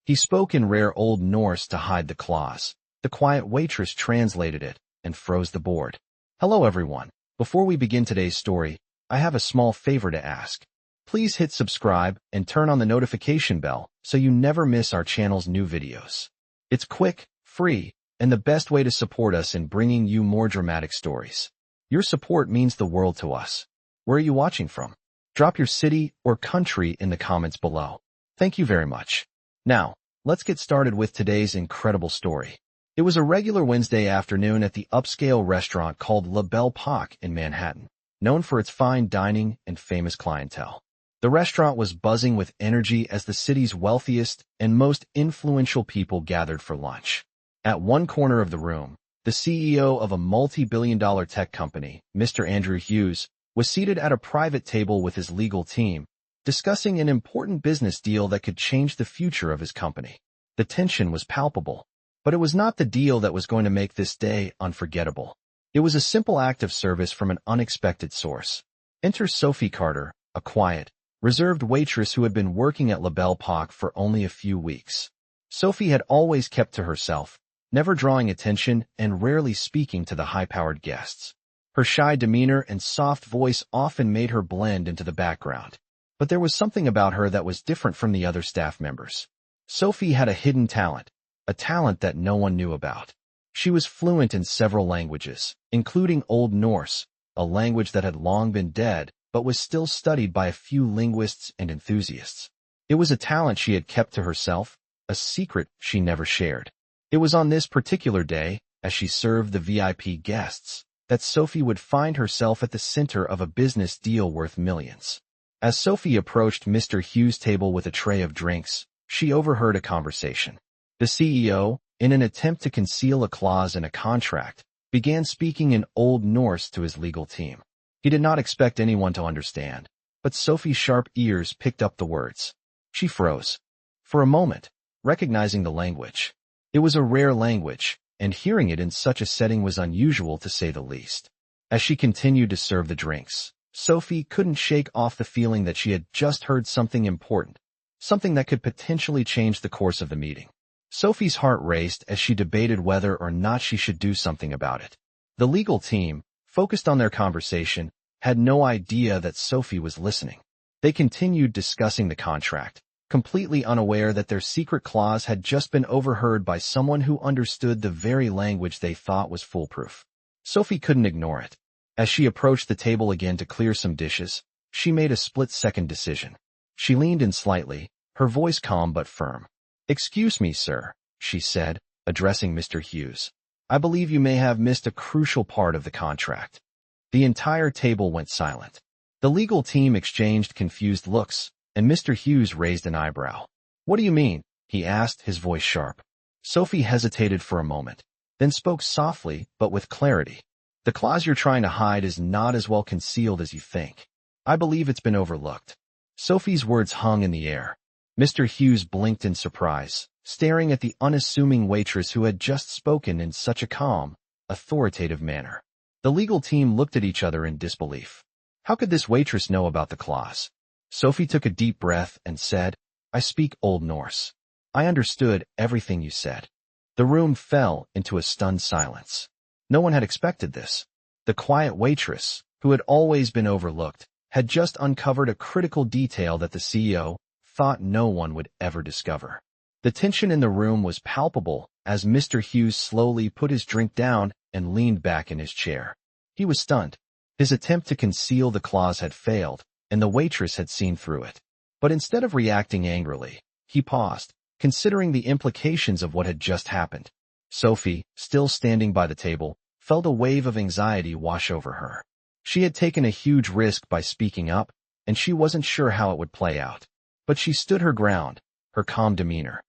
He spoke in rare Old Norse to hide the clause. The quiet waitress translated it and froze the board. Hello everyone. Before we begin today's story, I have a small favor to ask. Please hit subscribe and turn on the notification bell so you never miss our channel's new videos. It's quick, free, and the best way to support us in bringing you more dramatic stories. Your support means the world to us. Where are you watching from? Drop your city or country in the comments below. Thank you very much. Now, let's get started with today's incredible story. It was a regular Wednesday afternoon at the upscale restaurant called La Belle Époque in Manhattan, known for its fine dining and famous clientele. The restaurant was buzzing with energy as the city's wealthiest and most influential people gathered for lunch. At one corner of the room, the CEO of a multi-billion-dollar tech company, Mr. Andrew Hughes, was seated at a private table with his legal team, discussing an important business deal that could change the future of his company. The tension was palpable, but it was not the deal that was going to make this day unforgettable. It was a simple act of service from an unexpected source. Enter Sophie Carter, a quiet, reserved waitress who had been working at La Belle Époque for only a few weeks. Sophie had always kept to herself, never drawing attention and rarely speaking to the high-powered guests. Her shy demeanor and soft voice often made her blend into the background. But there was something about her that was different from the other staff members. Sophie had a hidden talent, a talent that no one knew about. She was fluent in several languages, including Old Norse, a language that had long been dead, but was still studied by a few linguists and enthusiasts. It was a talent she had kept to herself, a secret she never shared. It was on this particular day, as she served the VIP guests, that Sophie would find herself at the center of a business deal worth millions. As Sophie approached Mr. Hughes' table with a tray of drinks, she overheard a conversation. The CEO, in an attempt to conceal a clause in a contract, began speaking in Old Norse to his legal team. He did not expect anyone to understand, but Sophie's sharp ears picked up the words. She froze. For a moment, recognizing the language. It was a rare language, and hearing it in such a setting was unusual to say the least. As she continued to serve the drinks, Sophie couldn't shake off the feeling that she had just heard something important, something that could potentially change the course of the meeting. Sophie's heart raced as she debated whether or not she should do something about it. The legal team, focused on their conversation, had no idea that Sophie was listening. They continued discussing the contract, completely unaware that their secret clause had just been overheard by someone who understood the very language they thought was foolproof. Sophie couldn't ignore it. As she approached the table again to clear some dishes, she made a split-second decision. She leaned in slightly, her voice calm but firm. "Excuse me, sir," she said, addressing Mr. Hughes. "I believe you may have missed a crucial part of the contract." The entire table went silent. The legal team exchanged confused looks, and Mr. Hughes raised an eyebrow. "What do you mean?" he asked, his voice sharp. Sophie hesitated for a moment, then spoke softly but with clarity. "The clause you're trying to hide is not as well concealed as you think. I believe it's been overlooked." Sophie's words hung in the air. Mr. Hughes blinked in surprise, staring at the unassuming waitress who had just spoken in such a calm, authoritative manner. The legal team looked at each other in disbelief. How could this waitress know about the clause? Sophie took a deep breath and said, "I speak Old Norse. I understood everything you said." The room fell into a stunned silence. No one had expected this. The quiet waitress, who had always been overlooked, had just uncovered a critical detail that the CEO thought no one would ever discover. The tension in the room was palpable as Mr. Hughes slowly put his drink down and leaned back in his chair. He was stunned. His attempt to conceal the clause had failed, and the waitress had seen through it. But instead of reacting angrily, he paused, considering the implications of what had just happened. Sophie, still standing by the table, felt a wave of anxiety wash over her. She had taken a huge risk by speaking up, and she wasn't sure how it would play out. But she stood her ground, her calm demeanor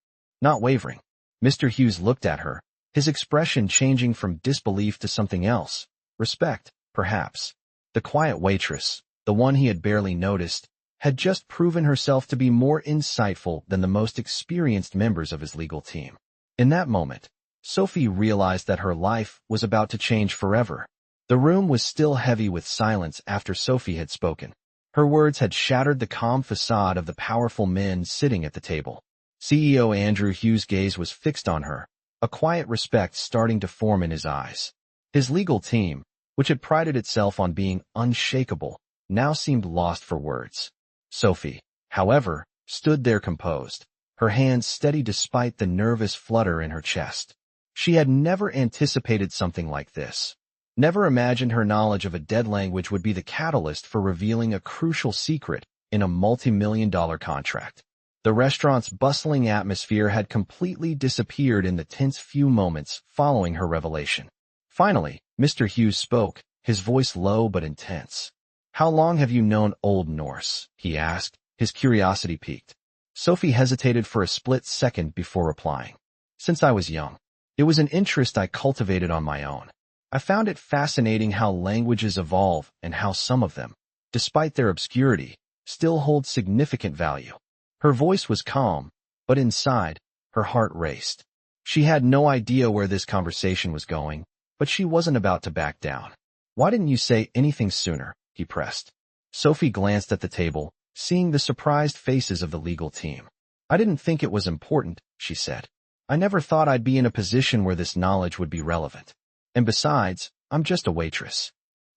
not wavering. Mr. Hughes looked at her, his expression changing from disbelief to something else. Respect, perhaps. The quiet waitress, the one he had barely noticed, had just proven herself to be more insightful than the most experienced members of his legal team. In that moment, Sophie realized that her life was about to change forever. The room was still heavy with silence after Sophie had spoken. Her words had shattered the calm facade of the powerful men sitting at the table. CEO Andrew Hughes' gaze was fixed on her, a quiet respect starting to form in his eyes. His legal team, which had prided itself on being unshakable, now seemed lost for words. Sophie, however, stood there composed, her hands steady despite the nervous flutter in her chest. She had never anticipated something like this. Never imagined her knowledge of a dead language would be the catalyst for revealing a crucial secret in a multi-million-dollar contract. The restaurant's bustling atmosphere had completely disappeared in the tense few moments following her revelation. Finally, Mr. Hughes spoke, his voice low but intense. "How long have you known Old Norse?" he asked, his curiosity piqued. Sophie hesitated for a split second before replying. "Since I was young. It was an interest I cultivated on my own. I found it fascinating how languages evolve and how some of them, despite their obscurity, still hold significant value." Her voice was calm, but inside, her heart raced. She had no idea where this conversation was going, but she wasn't about to back down. "Why didn't you say anything sooner?" he pressed. Sophie glanced at the table, seeing the surprised faces of the legal team. "I didn't think it was important," she said. "I never thought I'd be in a position where this knowledge would be relevant. And besides, I'm just a waitress."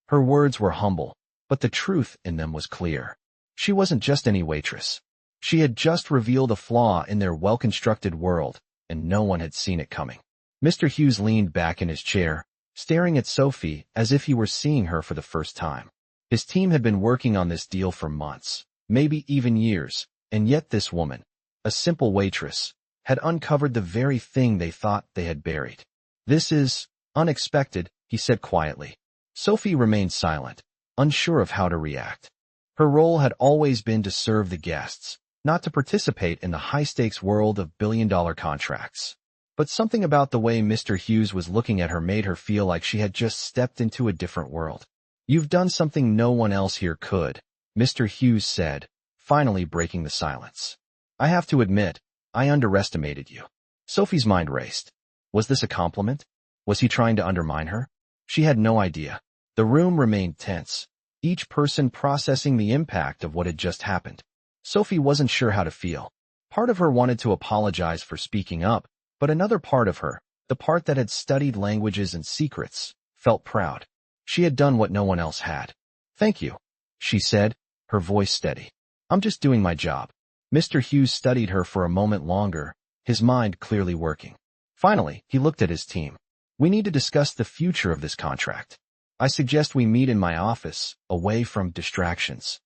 Her words were humble, but the truth in them was clear. She wasn't just any waitress. She had just revealed a flaw in their well-constructed world, and no one had seen it coming. Mr. Hughes leaned back in his chair, staring at Sophie as if he were seeing her for the first time. His team had been working on this deal for months, maybe even years, and yet this woman, a simple waitress, had uncovered the very thing they thought they had buried. "This is unexpected," he said quietly. Sophie remained silent, unsure of how to react. Her role had always been to serve the guests, not to participate in the high-stakes world of billion-dollar contracts. But something about the way Mr. Hughes was looking at her made her feel like she had just stepped into a different world. "You've done something no one else here could," Mr. Hughes said, finally breaking the silence. "I have to admit, I underestimated you." Sophie's mind raced. Was this a compliment? Was he trying to undermine her? She had no idea. The room remained tense, each person processing the impact of what had just happened. Sophie wasn't sure how to feel. Part of her wanted to apologize for speaking up, but another part of her, the part that had studied languages and secrets, felt proud. She had done what no one else had. "Thank you," she said, her voice steady. "I'm just doing my job." Mr. Hughes studied her for a moment longer, his mind clearly working. Finally, he looked at his team. "We need to discuss the future of this contract. I suggest we meet in my office, away from distractions."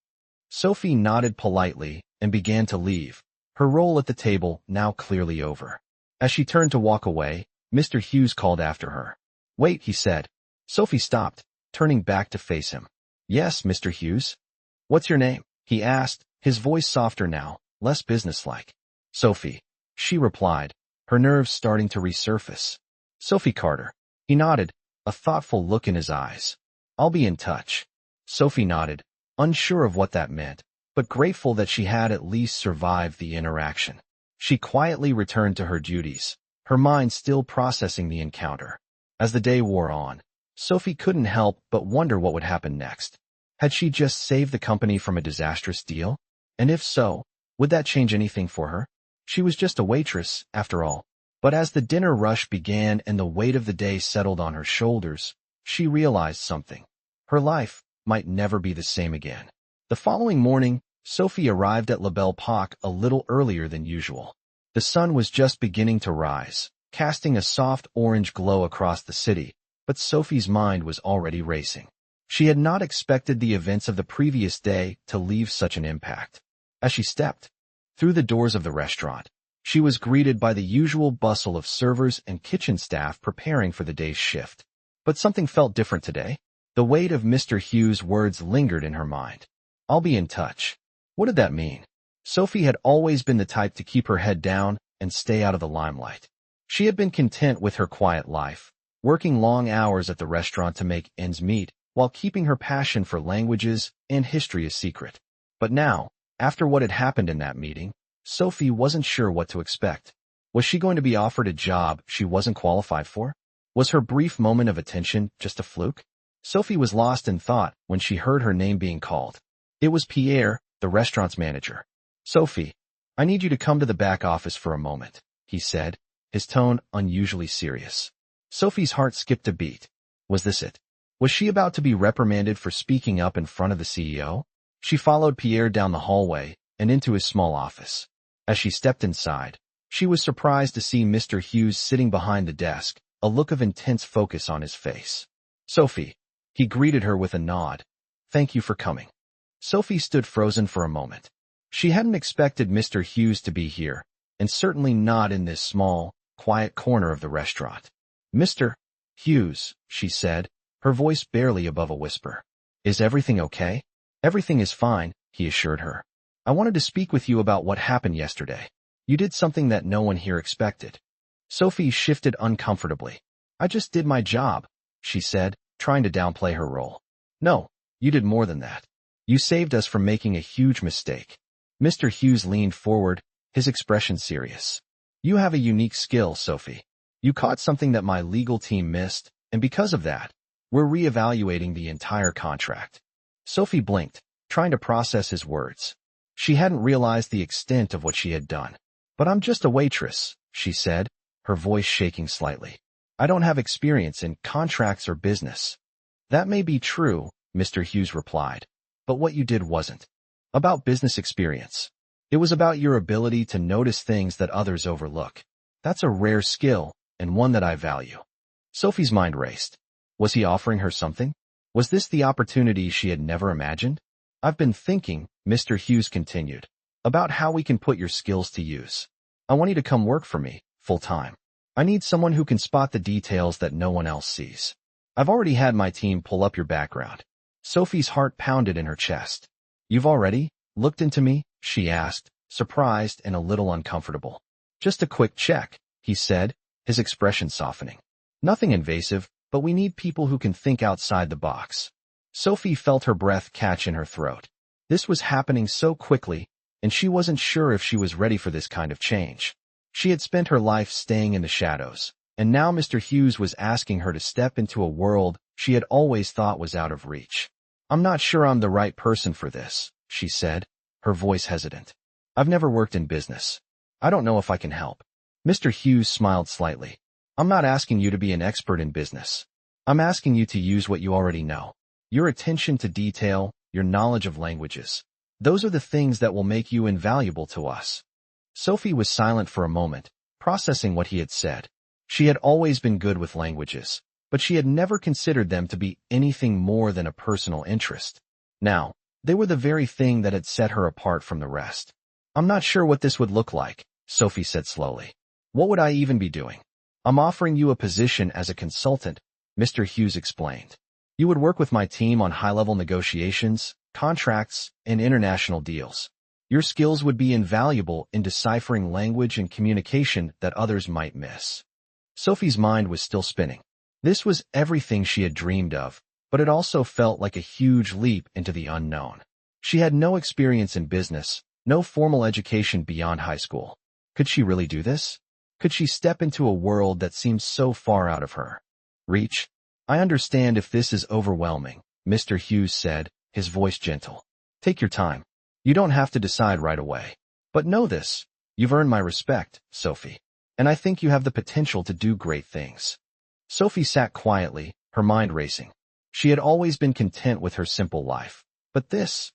Sophie nodded politely and began to leave, her role at the table now clearly over. As she turned to walk away, Mr. Hughes called after her. "Wait," he said. Sophie stopped, turning back to face him. "Yes, Mr. Hughes?" "What's your name?" he asked, his voice softer now, less businesslike. "Sophie," she replied, her nerves starting to resurface. "Sophie Carter." He nodded, a thoughtful look in his eyes. "I'll be in touch." Sophie nodded, unsure of what that meant, but grateful that she had at least survived the interaction. She quietly returned to her duties, her mind still processing the encounter. As the day wore on, Sophie couldn't help but wonder what would happen next. Had she just saved the company from a disastrous deal? And if so, would that change anything for her? She was just a waitress, after all. But as the dinner rush began and the weight of the day settled on her shoulders, she realized something. Her life might never be the same again. The following morning, Sophie arrived at La Belle Époque a little earlier than usual. The sun was just beginning to rise, casting a soft orange glow across the city, but Sophie's mind was already racing. She had not expected the events of the previous day to leave such an impact. As she stepped through the doors of the restaurant, she was greeted by the usual bustle of servers and kitchen staff preparing for the day's shift. But something felt different today. The weight of Mr. Hughes' words lingered in her mind. "I'll be in touch." What did that mean? Sophie had always been the type to keep her head down and stay out of the limelight. She had been content with her quiet life, working long hours at the restaurant to make ends meet, while keeping her passion for languages and history a secret. But now, after what had happened in that meeting, Sophie wasn't sure what to expect. Was she going to be offered a job she wasn't qualified for? Was her brief moment of attention just a fluke? Sophie was lost in thought when she heard her name being called. It was Pierre, the restaurant's manager. "Sophie." I need you to come to the back office for a moment, he said, his tone unusually serious. Sophie's heart skipped a beat. Was this it? Was she about to be reprimanded for speaking up in front of the CEO? She followed Pierre down the hallway and into his small office. As she stepped inside, she was surprised to see Mr. Hughes sitting behind the desk, a look of intense focus on his face. Sophie. He greeted her with a nod. Thank you for coming. Sophie stood frozen for a moment. She hadn't expected Mr. Hughes to be here, and certainly not in this small, quiet corner of the restaurant. Mr. Hughes, she said, her voice barely above a whisper. Is everything okay? Everything is fine, he assured her. I wanted to speak with you about what happened yesterday. You did something that no one here expected. Sophie shifted uncomfortably. I just did my job, she said, trying to downplay her role. No, you did more than that. You saved us from making a huge mistake. Mr. Hughes leaned forward, his expression serious. You have a unique skill, Sophie. You caught something that my legal team missed, and because of that, we're reevaluating the entire contract. Sophie blinked, trying to process his words. She hadn't realized the extent of what she had done. But I'm just a waitress, she said, her voice shaking slightly. I don't have experience in contracts or business. That may be true, Mr. Hughes replied. But what you did wasn't about business experience. It was about your ability to notice things that others overlook. That's a rare skill, and one that I value. Sophie's mind raced. Was he offering her something? Was this the opportunity she had never imagined? I've been thinking, Mr. Hughes continued, about how we can put your skills to use. I want you to come work for me, full-time. I need someone who can spot the details that no one else sees. I've already had my team pull up your background. Sophie's heart pounded in her chest. You've already looked into me? She asked, surprised and a little uncomfortable. Just a quick check, he said, his expression softening. Nothing invasive, but we need people who can think outside the box. Sophie felt her breath catch in her throat. This was happening so quickly, and she wasn't sure if she was ready for this kind of change. She had spent her life staying in the shadows, and now Mr. Hughes was asking her to step into a world she had always thought was out of reach. I'm not sure I'm the right person for this, she said, her voice hesitant. I've never worked in business. I don't know if I can help. Mr. Hughes smiled slightly. I'm not asking you to be an expert in business. I'm asking you to use what you already know. Your attention to detail, your knowledge of languages. Those are the things that will make you invaluable to us. Sophie was silent for a moment, processing what he had said. She had always been good with languages, but she had never considered them to be anything more than a personal interest. Now, they were the very thing that had set her apart from the rest. I'm not sure what this would look like, Sophie said slowly. What would I even be doing? I'm offering you a position as a consultant, Mr. Hughes explained. You would work with my team on high-level negotiations, contracts, and international deals. Your skills would be invaluable in deciphering language and communication that others might miss. Sophie's mind was still spinning. This was everything she had dreamed of, but it also felt like a huge leap into the unknown. She had no experience in business, no formal education beyond high school. Could she really do this? Could she step into a world that seemed so far out of her reach? I understand if this is overwhelming, Mr. Hughes said, his voice gentle. Take your time. You don't have to decide right away. But know this, you've earned my respect, Sophie. And I think you have the potential to do great things. Sophie sat quietly, her mind racing. She had always been content with her simple life. But this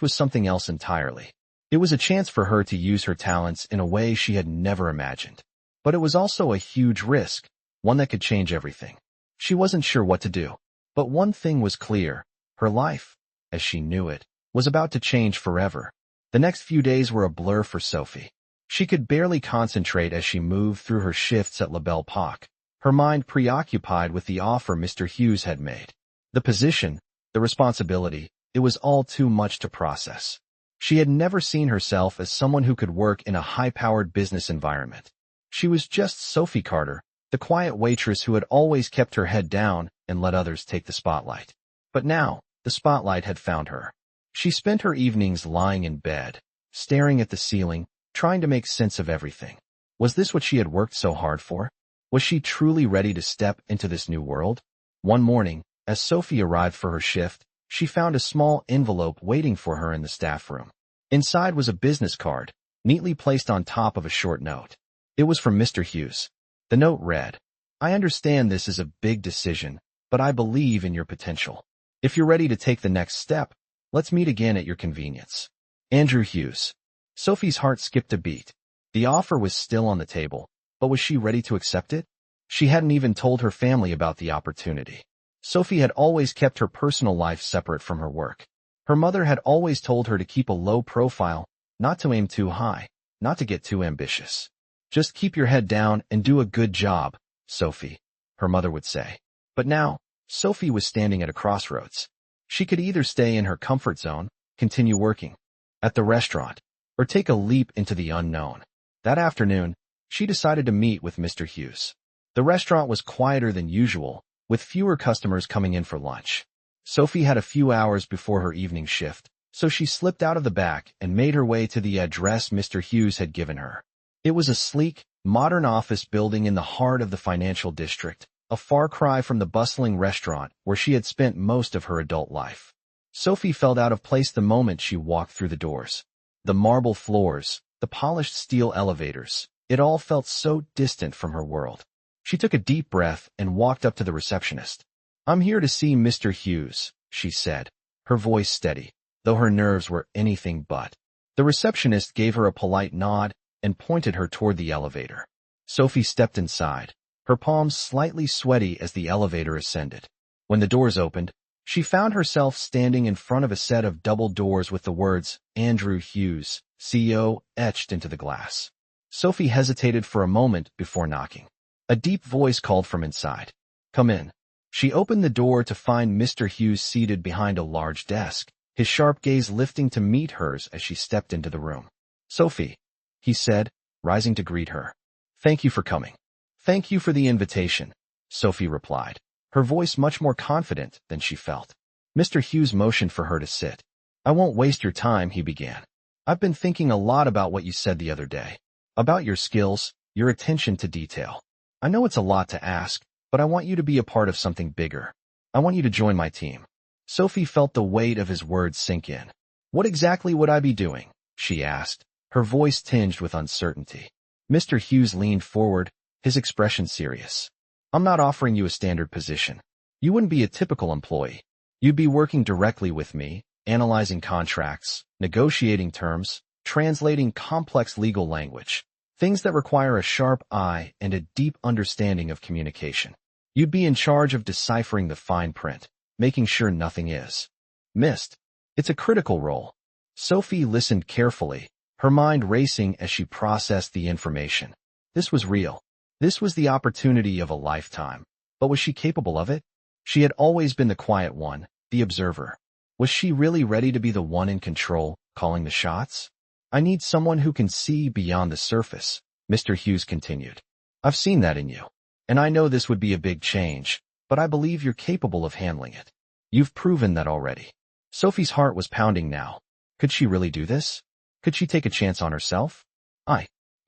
was something else entirely. It was a chance for her to use her talents in a way she had never imagined. But it was also a huge risk, one that could change everything. She wasn't sure what to do. But one thing was clear. Her life, as she knew it, was about to change forever. The next few days were a blur for Sophie. She could barely concentrate as she moved through her shifts at La Belle Époque, her mind preoccupied with the offer Mr. Hughes had made. The position, the responsibility, it was all too much to process. She had never seen herself as someone who could work in a high-powered business environment. She was just Sophie Carter, the quiet waitress who had always kept her head down and let others take the spotlight. But now, the spotlight had found her. She spent her evenings lying in bed, staring at the ceiling, trying to make sense of everything. Was this what she had worked so hard for? Was she truly ready to step into this new world? One morning, as Sophie arrived for her shift, she found a small envelope waiting for her in the staff room. Inside was a business card, neatly placed on top of a short note. It was from Mr. Hughes. The note read, "I understand this is a big decision, but I believe in your potential. If you're ready to take the next step, let's meet again at your convenience. Andrew Hughes." Sophie's heart skipped a beat. The offer was still on the table, but was she ready to accept it? She hadn't even told her family about the opportunity. Sophie had always kept her personal life separate from her work. Her mother had always told her to keep a low profile, not to aim too high, not to get too ambitious. "Just keep your head down and do a good job, Sophie," her mother would say. But now, Sophie was standing at a crossroads. She could either stay in her comfort zone, continue working at the restaurant, or take a leap into the unknown. That afternoon, she decided to meet with Mr. Hughes. The restaurant was quieter than usual, with fewer customers coming in for lunch. Sophie had a few hours before her evening shift, so she slipped out of the back and made her way to the address Mr. Hughes had given her. It was a sleek, modern office building in the heart of the financial district, a far cry from the bustling restaurant where she had spent most of her adult life. Sophie felt out of place the moment she walked through the doors. The marble floors, the polished steel elevators, it all felt so distant from her world. She took a deep breath and walked up to the receptionist. "I'm here to see Mr. Hughes," she said, her voice steady, though her nerves were anything but. The receptionist gave her a polite nod and pointed her toward the elevator. Sophie stepped inside, her palms slightly sweaty as the elevator ascended. When the doors opened, she found herself standing in front of a set of double doors with the words, "Andrew Hughes, CEO," etched into the glass. Sophie hesitated for a moment before knocking. A deep voice called from inside, "Come in." She opened the door to find Mr. Hughes seated behind a large desk, his sharp gaze lifting to meet hers as she stepped into the room. "Sophie," he said, rising to greet her. "Thank you for coming." "Thank you for the invitation," Sophie replied, her voice much more confident than she felt. Mr. Hughes motioned for her to sit. "I won't waste your time," he began. "I've been thinking a lot about what you said the other day, about your skills, your attention to detail. I know it's a lot to ask, but I want you to be a part of something bigger. I want you to join my team." Sophie felt the weight of his words sink in. "What exactly would I be doing?" she asked, her voice tinged with uncertainty. Mr. Hughes leaned forward, his expression serious. "I'm not offering you a standard position. You wouldn't be a typical employee. You'd be working directly with me, analyzing contracts, negotiating terms, translating complex legal language, things that require a sharp eye and a deep understanding of communication. You'd be in charge of deciphering the fine print, making sure nothing is missed. It's a critical role." Sophie listened carefully, her mind racing as she processed the information. This was real. This was the opportunity of a lifetime. But was she capable of it? She had always been the quiet one, the observer. Was she really ready to be the one in control, calling the shots? "I need someone who can see beyond the surface," Mr. Hughes continued. "I've seen that in you. And I know this would be a big change, but I believe you're capable of handling it. You've proven that already." Sophie's heart was pounding now. Could she really do this? Could she take a chance on herself?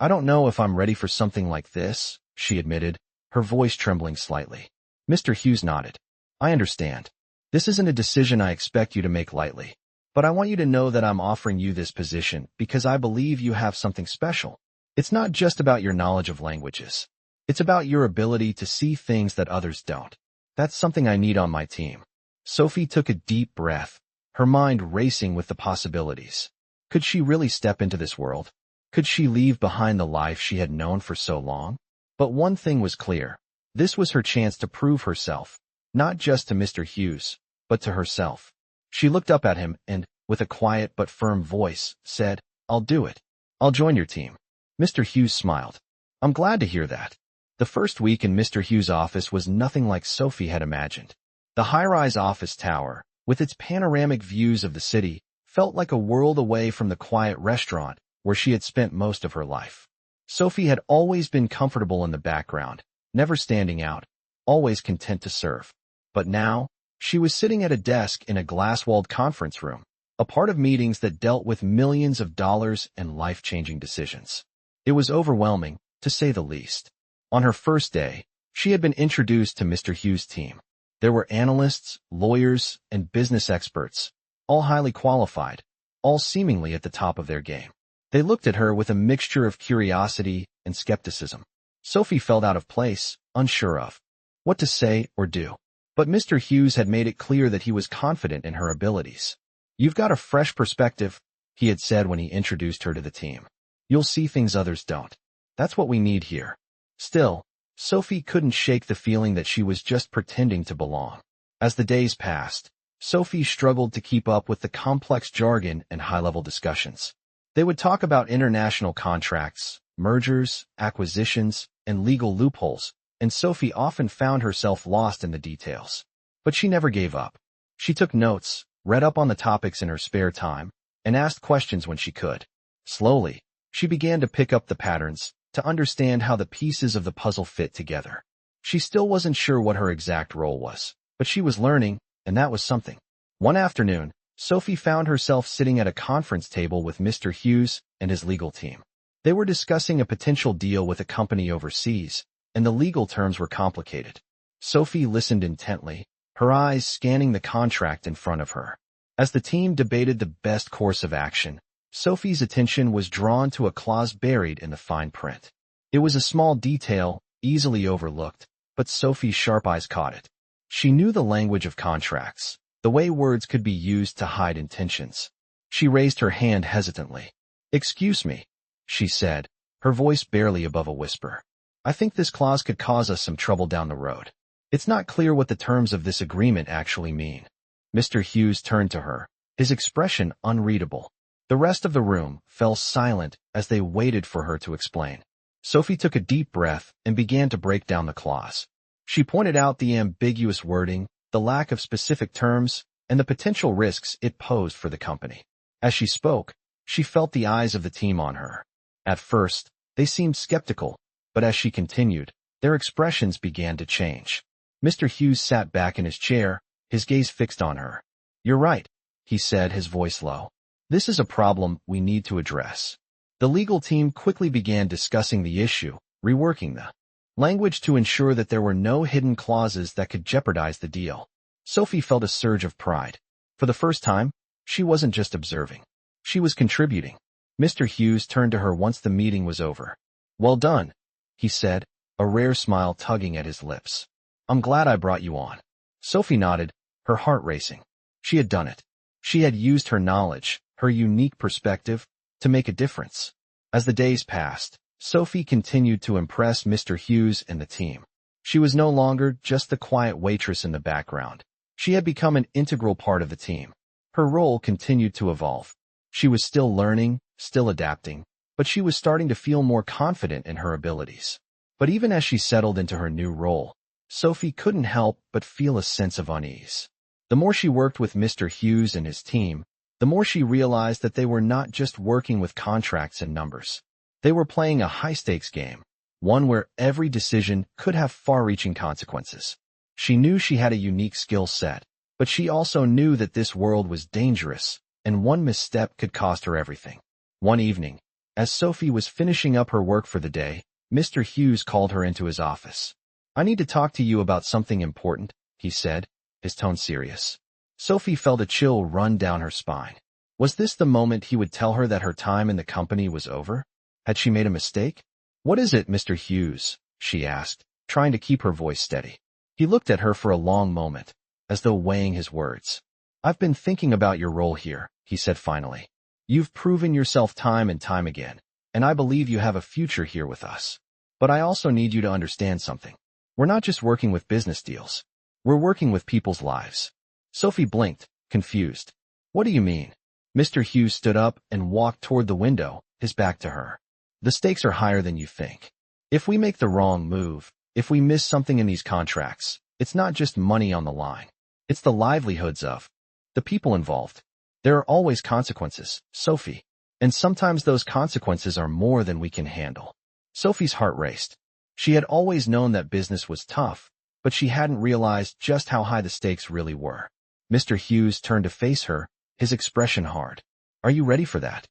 I don't know if I'm ready for something like this," she admitted, her voice trembling slightly. Mr. Hughes nodded. "I understand. This isn't a decision I expect you to make lightly. But I want you to know that I'm offering you this position because I believe you have something special. It's not just about your knowledge of languages. It's about your ability to see things that others don't. That's something I need on my team." Sophie took a deep breath, her mind racing with the possibilities. Could she really step into this world? Could she leave behind the life she had known for so long? But one thing was clear. This was her chance to prove herself, not just to Mr. Hughes, but to herself. She looked up at him and, with a quiet but firm voice, said, "I'll do it. I'll join your team." Mr. Hughes smiled. "I'm glad to hear that." The first week in Mr. Hughes' office was nothing like Sophie had imagined. The high-rise office tower, with its panoramic views of the city, felt like a world away from the quiet restaurant where she had spent most of her life. Sophie had always been comfortable in the background, never standing out, always content to serve. But now, she was sitting at a desk in a glass-walled conference room, a part of meetings that dealt with millions of dollars and life-changing decisions. It was overwhelming, to say the least. On her first day, she had been introduced to Mr. Hughes' team. There were analysts, lawyers, and business experts, all highly qualified, all seemingly at the top of their game. They looked at her with a mixture of curiosity and skepticism. Sophie felt out of place, unsure of what to say or do. But Mr. Hughes had made it clear that he was confident in her abilities. "You've got a fresh perspective," he had said when he introduced her to the team. "You'll see things others don't. That's what we need here." Still, Sophie couldn't shake the feeling that she was just pretending to belong. As the days passed, Sophie struggled to keep up with the complex jargon and high-level discussions. They would talk about international contracts, mergers, acquisitions, and legal loopholes, and Sophie often found herself lost in the details. But she never gave up. She took notes, read up on the topics in her spare time, and asked questions when she could. Slowly, she began to pick up the patterns, to understand how the pieces of the puzzle fit together. She still wasn't sure what her exact role was, but she was learning, and that was something. One afternoon, Sophie found herself sitting at a conference table with Mr. Hughes and his legal team. They were discussing a potential deal with a company overseas, and the legal terms were complicated. Sophie listened intently, her eyes scanning the contract in front of her. As the team debated the best course of action, Sophie's attention was drawn to a clause buried in the fine print. It was a small detail, easily overlooked, but Sophie's sharp eyes caught it. She knew the language of contracts, the way words could be used to hide intentions. She raised her hand hesitantly. "Excuse me," she said, her voice barely above a whisper. "I think this clause could cause us some trouble down the road. It's not clear what the terms of this agreement actually mean." Mr. Hughes turned to her, his expression unreadable. The rest of the room fell silent as they waited for her to explain. Sophie took a deep breath and began to break down the clause. She pointed out the ambiguous wording, the lack of specific terms, and the potential risks it posed for the company. As she spoke, she felt the eyes of the team on her. At first, they seemed skeptical, but as she continued, their expressions began to change. Mr. Hughes sat back in his chair, his gaze fixed on her. "You're right," he said, his voice low. "This is a problem we need to address." The legal team quickly began discussing the issue, reworking the language to ensure that there were no hidden clauses that could jeopardize the deal. Sophie felt a surge of pride. For the first time, she wasn't just observing. She was contributing. Mr. Hughes turned to her once the meeting was over. "Well done," he said, a rare smile tugging at his lips. "I'm glad I brought you on." Sophie nodded, her heart racing. She had done it. She had used her knowledge, her unique perspective, to make a difference. As the days passed, Sophie continued to impress Mr. Hughes and the team. She was no longer just the quiet waitress in the background. She had become an integral part of the team. Her role continued to evolve. She was still learning, still adapting, but she was starting to feel more confident in her abilities. But even as she settled into her new role, Sophie couldn't help but feel a sense of unease. The more she worked with Mr. Hughes and his team, the more she realized that they were not just working with contracts and numbers. They were playing a high-stakes game, one where every decision could have far-reaching consequences. She knew she had a unique skill set, but she also knew that this world was dangerous, and one misstep could cost her everything. One evening, as Sophie was finishing up her work for the day, Mr. Hughes called her into his office. "I need to talk to you about something important," he said, his tone serious. Sophie felt a chill run down her spine. Was this the moment he would tell her that her time in the company was over? Had she made a mistake? "What is it, Mr. Hughes?" she asked, trying to keep her voice steady. He looked at her for a long moment, as though weighing his words. "I've been thinking about your role here," he said finally. "You've proven yourself time and time again, and I believe you have a future here with us. But I also need you to understand something. We're not just working with business deals. We're working with people's lives." Sophie blinked, confused. "What do you mean?" Mr. Hughes stood up and walked toward the window, his back to her. "The stakes are higher than you think. If we make the wrong move, if we miss something in these contracts, it's not just money on the line. It's the livelihoods of the people involved. There are always consequences, Sophie, and sometimes those consequences are more than we can handle." Sophie's heart raced. She had always known that business was tough, but she hadn't realized just how high the stakes really were. Mr. Hughes turned to face her, his expression hard. "Are you ready for that?"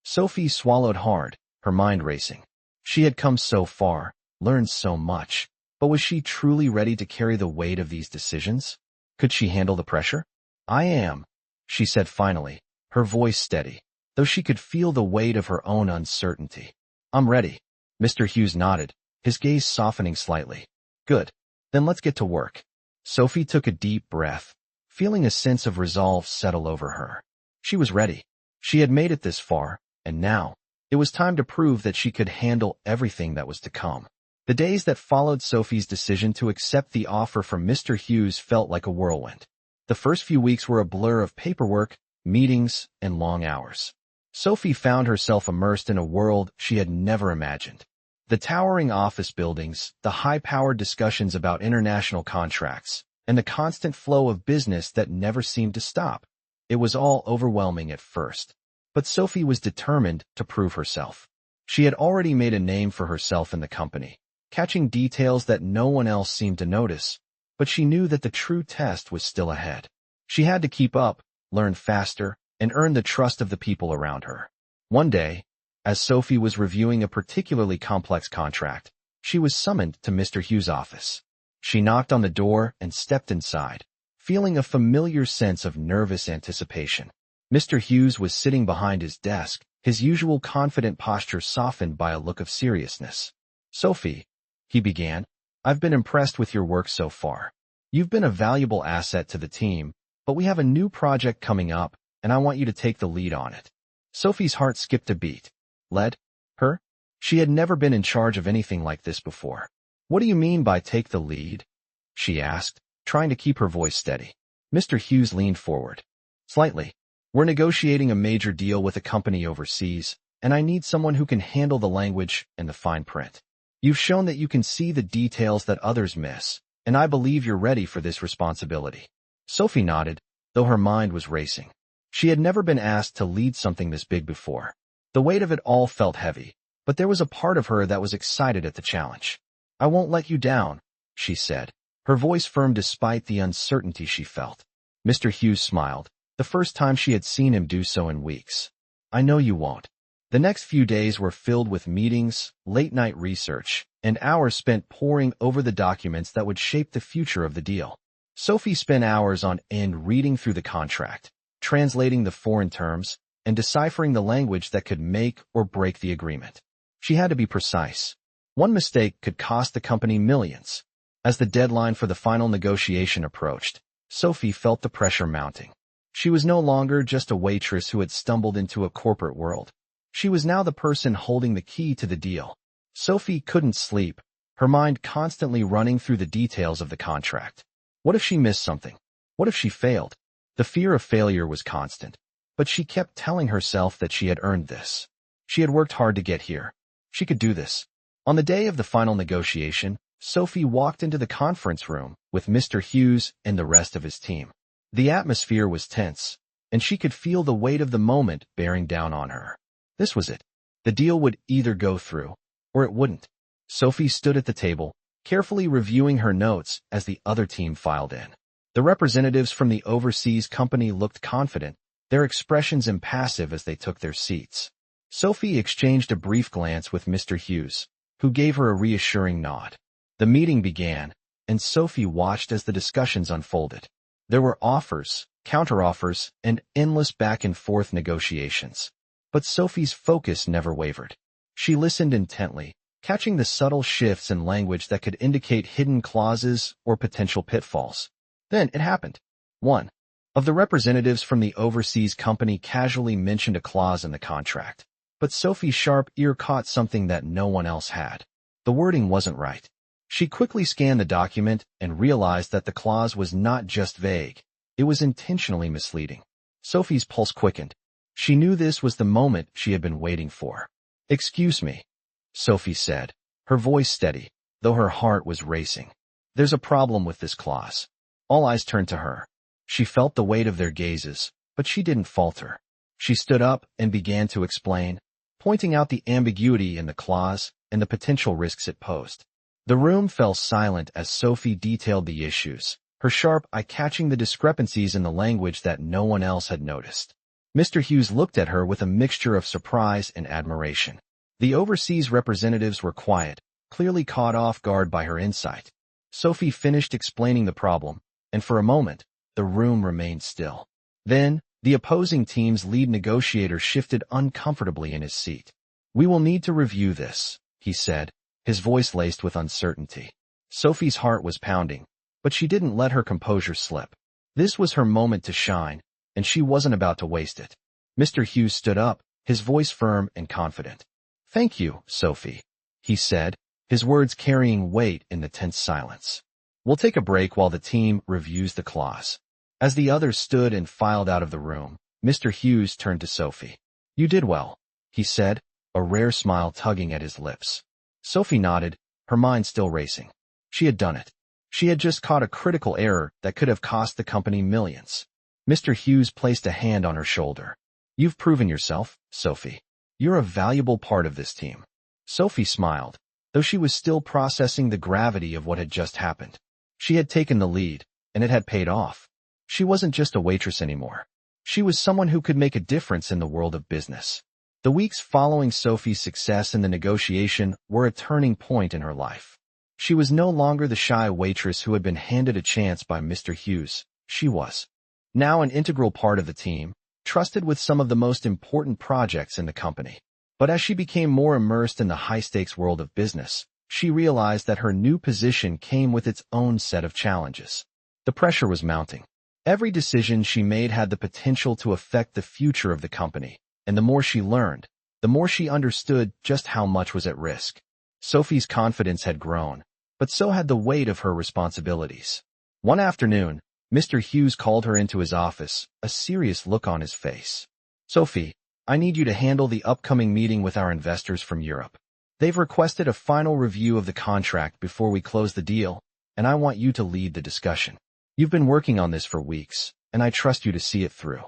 Sophie swallowed hard, her mind racing. She had come so far, learned so much, but was she truly ready to carry the weight of these decisions? Could she handle the pressure? "I am," she said finally, her voice steady. though she could feel the weight of her own uncertainty. "I'm ready." Mr. Hughes nodded, his gaze softening slightly. "Good. Then let's get to work." Sophie took a deep breath, feeling a sense of resolve settle over her. She was ready. She had made it this far, and now, it was time to prove that she could handle everything that was to come. The days that followed Sophie's decision to accept the offer from Mr. Hughes felt like a whirlwind. The first few weeks were a blur of paperwork, meetings, and long hours. Sophie found herself immersed in a world she had never imagined. The towering office buildings, the high-powered discussions about international contracts, and the constant flow of business that never seemed to stop. It was all overwhelming at first. But Sophie was determined to prove herself. She had already made a name for herself in the company, catching details that no one else seemed to notice, but she knew that the true test was still ahead. She had to keep up, learn faster, and earn the trust of the people around her. One day, as Sophie was reviewing a particularly complex contract, she was summoned to Mr. Hughes' office. She knocked on the door and stepped inside, feeling a familiar sense of nervous anticipation. Mr. Hughes was sitting behind his desk, his usual confident posture softened by a look of seriousness. "Sophie," he began, "I've been impressed with your work so far. You've been a valuable asset to the team, but we have a new project coming up, and I want you to take the lead on it." Sophie's heart skipped a beat. Led? Her? She had never been in charge of anything like this before. "What do you mean by take the lead?" she asked, trying to keep her voice steady. Mr. Hughes leaned forward. "Slightly. We're negotiating a major deal with a company overseas, and I need someone who can handle the language and the fine print. You've shown that you can see the details that others miss, and I believe you're ready for this responsibility." Sophie nodded, though her mind was racing. She had never been asked to lead something this big before. The weight of it all felt heavy, but there was a part of her that was excited at the challenge. "I won't let you down," she said, her voice firm despite the uncertainty she felt. Mr. Hughes smiled, the first time she had seen him do so in weeks. "I know you won't." The next few days were filled with meetings, late-night research, and hours spent poring over the documents that would shape the future of the deal. Sophie spent hours on end reading through the contract, translating the foreign terms, and deciphering the language that could make or break the agreement. She had to be precise. One mistake could cost the company millions. As the deadline for the final negotiation approached, Sophie felt the pressure mounting. She was no longer just a waitress who had stumbled into a corporate world. She was now the person holding the key to the deal. Sophie couldn't sleep, her mind constantly running through the details of the contract. What if she missed something? What if she failed? The fear of failure was constant, but she kept telling herself that she had earned this. She had worked hard to get here. She could do this. On the day of the final negotiation, Sophie walked into the conference room with Mr. Hughes and the rest of his team. The atmosphere was tense, and she could feel the weight of the moment bearing down on her. This was it. The deal would either go through, or it wouldn't. Sophie stood at the table, carefully reviewing her notes as the other team filed in. The representatives from the overseas company looked confident, their expressions impassive as they took their seats. Sophie exchanged a brief glance with Mr. Hughes, who gave her a reassuring nod. The meeting began, and Sophie watched as the discussions unfolded. There were offers, counteroffers, and endless back-and-forth negotiations. But Sophie's focus never wavered. She listened intently, catching the subtle shifts in language that could indicate hidden clauses or potential pitfalls. Then it happened. One of the representatives from the overseas company casually mentioned a clause in the contract, but Sophie's sharp ear caught something that no one else had. The wording wasn't right. She quickly scanned the document and realized that the clause was not just vague, it was intentionally misleading. Sophie's pulse quickened. She knew this was the moment she had been waiting for. "Excuse me," Sophie said, her voice steady, though her heart was racing. "There's a problem with this clause." All eyes turned to her. She felt the weight of their gazes, but she didn't falter. She stood up and began to explain, pointing out the ambiguity in the clause and the potential risks it posed. The room fell silent as Sophie detailed the issues, her sharp eye catching the discrepancies in the language that no one else had noticed. Mr. Hughes looked at her with a mixture of surprise and admiration. The overseas representatives were quiet, clearly caught off guard by her insight. Sophie finished explaining the problem, and for a moment, the room remained still. Then, The opposing team's lead negotiator shifted uncomfortably in his seat. "We will need to review this," he said, his voice laced with uncertainty. Sophie's heart was pounding, but she didn't let her composure slip. This was her moment to shine, and she wasn't about to waste it. Mr. Hughes stood up, his voice firm and confident. "Thank you, Sophie," he said, his words carrying weight in the tense silence. "We'll take a break while the team reviews the clause." As the others stood and filed out of the room, Mr. Hughes turned to Sophie. "You did well," he said, a rare smile tugging at his lips. Sophie nodded, her mind still racing. She had done it. She had just caught a critical error that could have cost the company millions. Mr. Hughes placed a hand on her shoulder. "You've proven yourself, Sophie. You're a valuable part of this team." Sophie smiled, though she was still processing the gravity of what had just happened. She had taken the lead, and it had paid off. She wasn't just a waitress anymore. She was someone who could make a difference in the world of business. The weeks following Sophie's success in the negotiation were a turning point in her life. She was no longer the shy waitress who had been handed a chance by Mr. Hughes. She was now an integral part of the team, trusted with some of the most important projects in the company. But as she became more immersed in the high-stakes world of business, she realized that her new position came with its own set of challenges. The pressure was mounting. Every decision she made had the potential to affect the future of the company, and the more she learned, the more she understood just how much was at risk. Sophie's confidence had grown, but so had the weight of her responsibilities. One afternoon, Mr. Hughes called her into his office, a serious look on his face. "Sophie, I need you to handle the upcoming meeting with our investors from Europe. They've requested a final review of the contract before we close the deal, and I want you to lead the discussion. You've been working on this for weeks, and I trust you to see it through."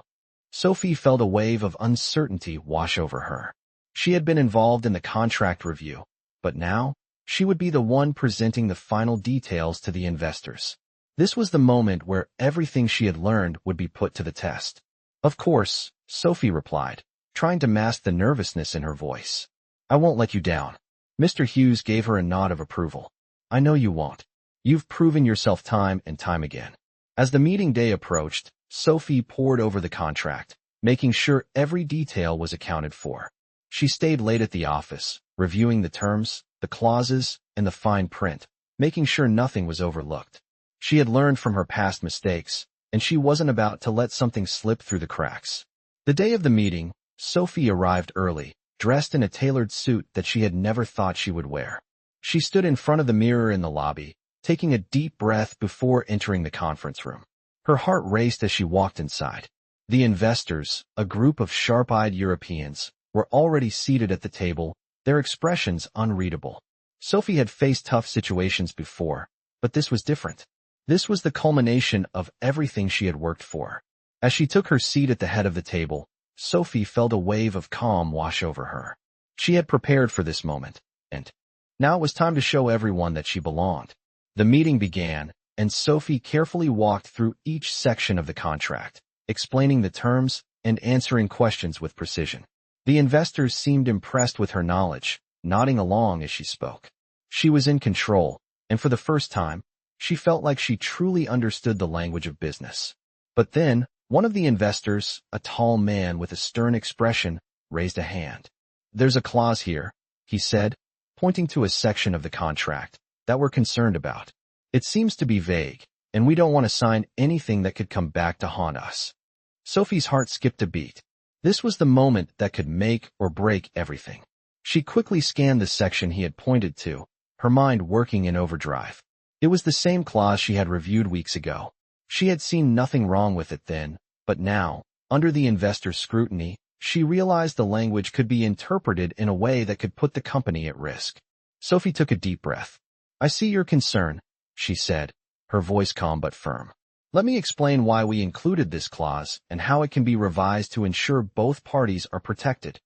Sophie felt a wave of uncertainty wash over her. She had been involved in the contract review, but now, she would be the one presenting the final details to the investors. This was the moment where everything she had learned would be put to the test. "Of course," Sophie replied, trying to mask the nervousness in her voice. "I won't let you down." Mr. Hughes gave her a nod of approval. "I know you won't. You've proven yourself time and time again." As the meeting day approached, Sophie pored over the contract, making sure every detail was accounted for. She stayed late at the office, reviewing the terms, the clauses, and the fine print, making sure nothing was overlooked. She had learned from her past mistakes, and she wasn't about to let something slip through the cracks. The day of the meeting, Sophie arrived early, dressed in a tailored suit that she had never thought she would wear. She stood in front of the mirror in the lobby, taking a deep breath before entering the conference room. Her heart raced as she walked inside. The investors, a group of sharp-eyed Europeans, were already seated at the table, their expressions unreadable. Sophie had faced tough situations before, but this was different. This was the culmination of everything she had worked for. As she took her seat at the head of the table, Sophie felt a wave of calm wash over her. She had prepared for this moment, and now it was time to show everyone that she belonged. The meeting began, and Sophie carefully walked through each section of the contract, explaining the terms and answering questions with precision. The investors seemed impressed with her knowledge, nodding along as she spoke. She was in control, and for the first time, she felt like she truly understood the language of business. But then, one of the investors, a tall man with a stern expression, raised a hand. "There's a clause here," he said, pointing to a section of the contract that we're concerned about. "It seems to be vague, and we don't want to sign anything that could come back to haunt us." Sophie's heart skipped a beat. This was the moment that could make or break everything. She quickly scanned the section he had pointed to, her mind working in overdrive. It was the same clause she had reviewed weeks ago. She had seen nothing wrong with it then, but now, under the investor's scrutiny, she realized the language could be interpreted in a way that could put the company at risk. Sophie took a deep breath. "I see your concern," she said, her voice calm but firm. "Let me explain why we included this clause and how it can be revised to ensure both parties are protected."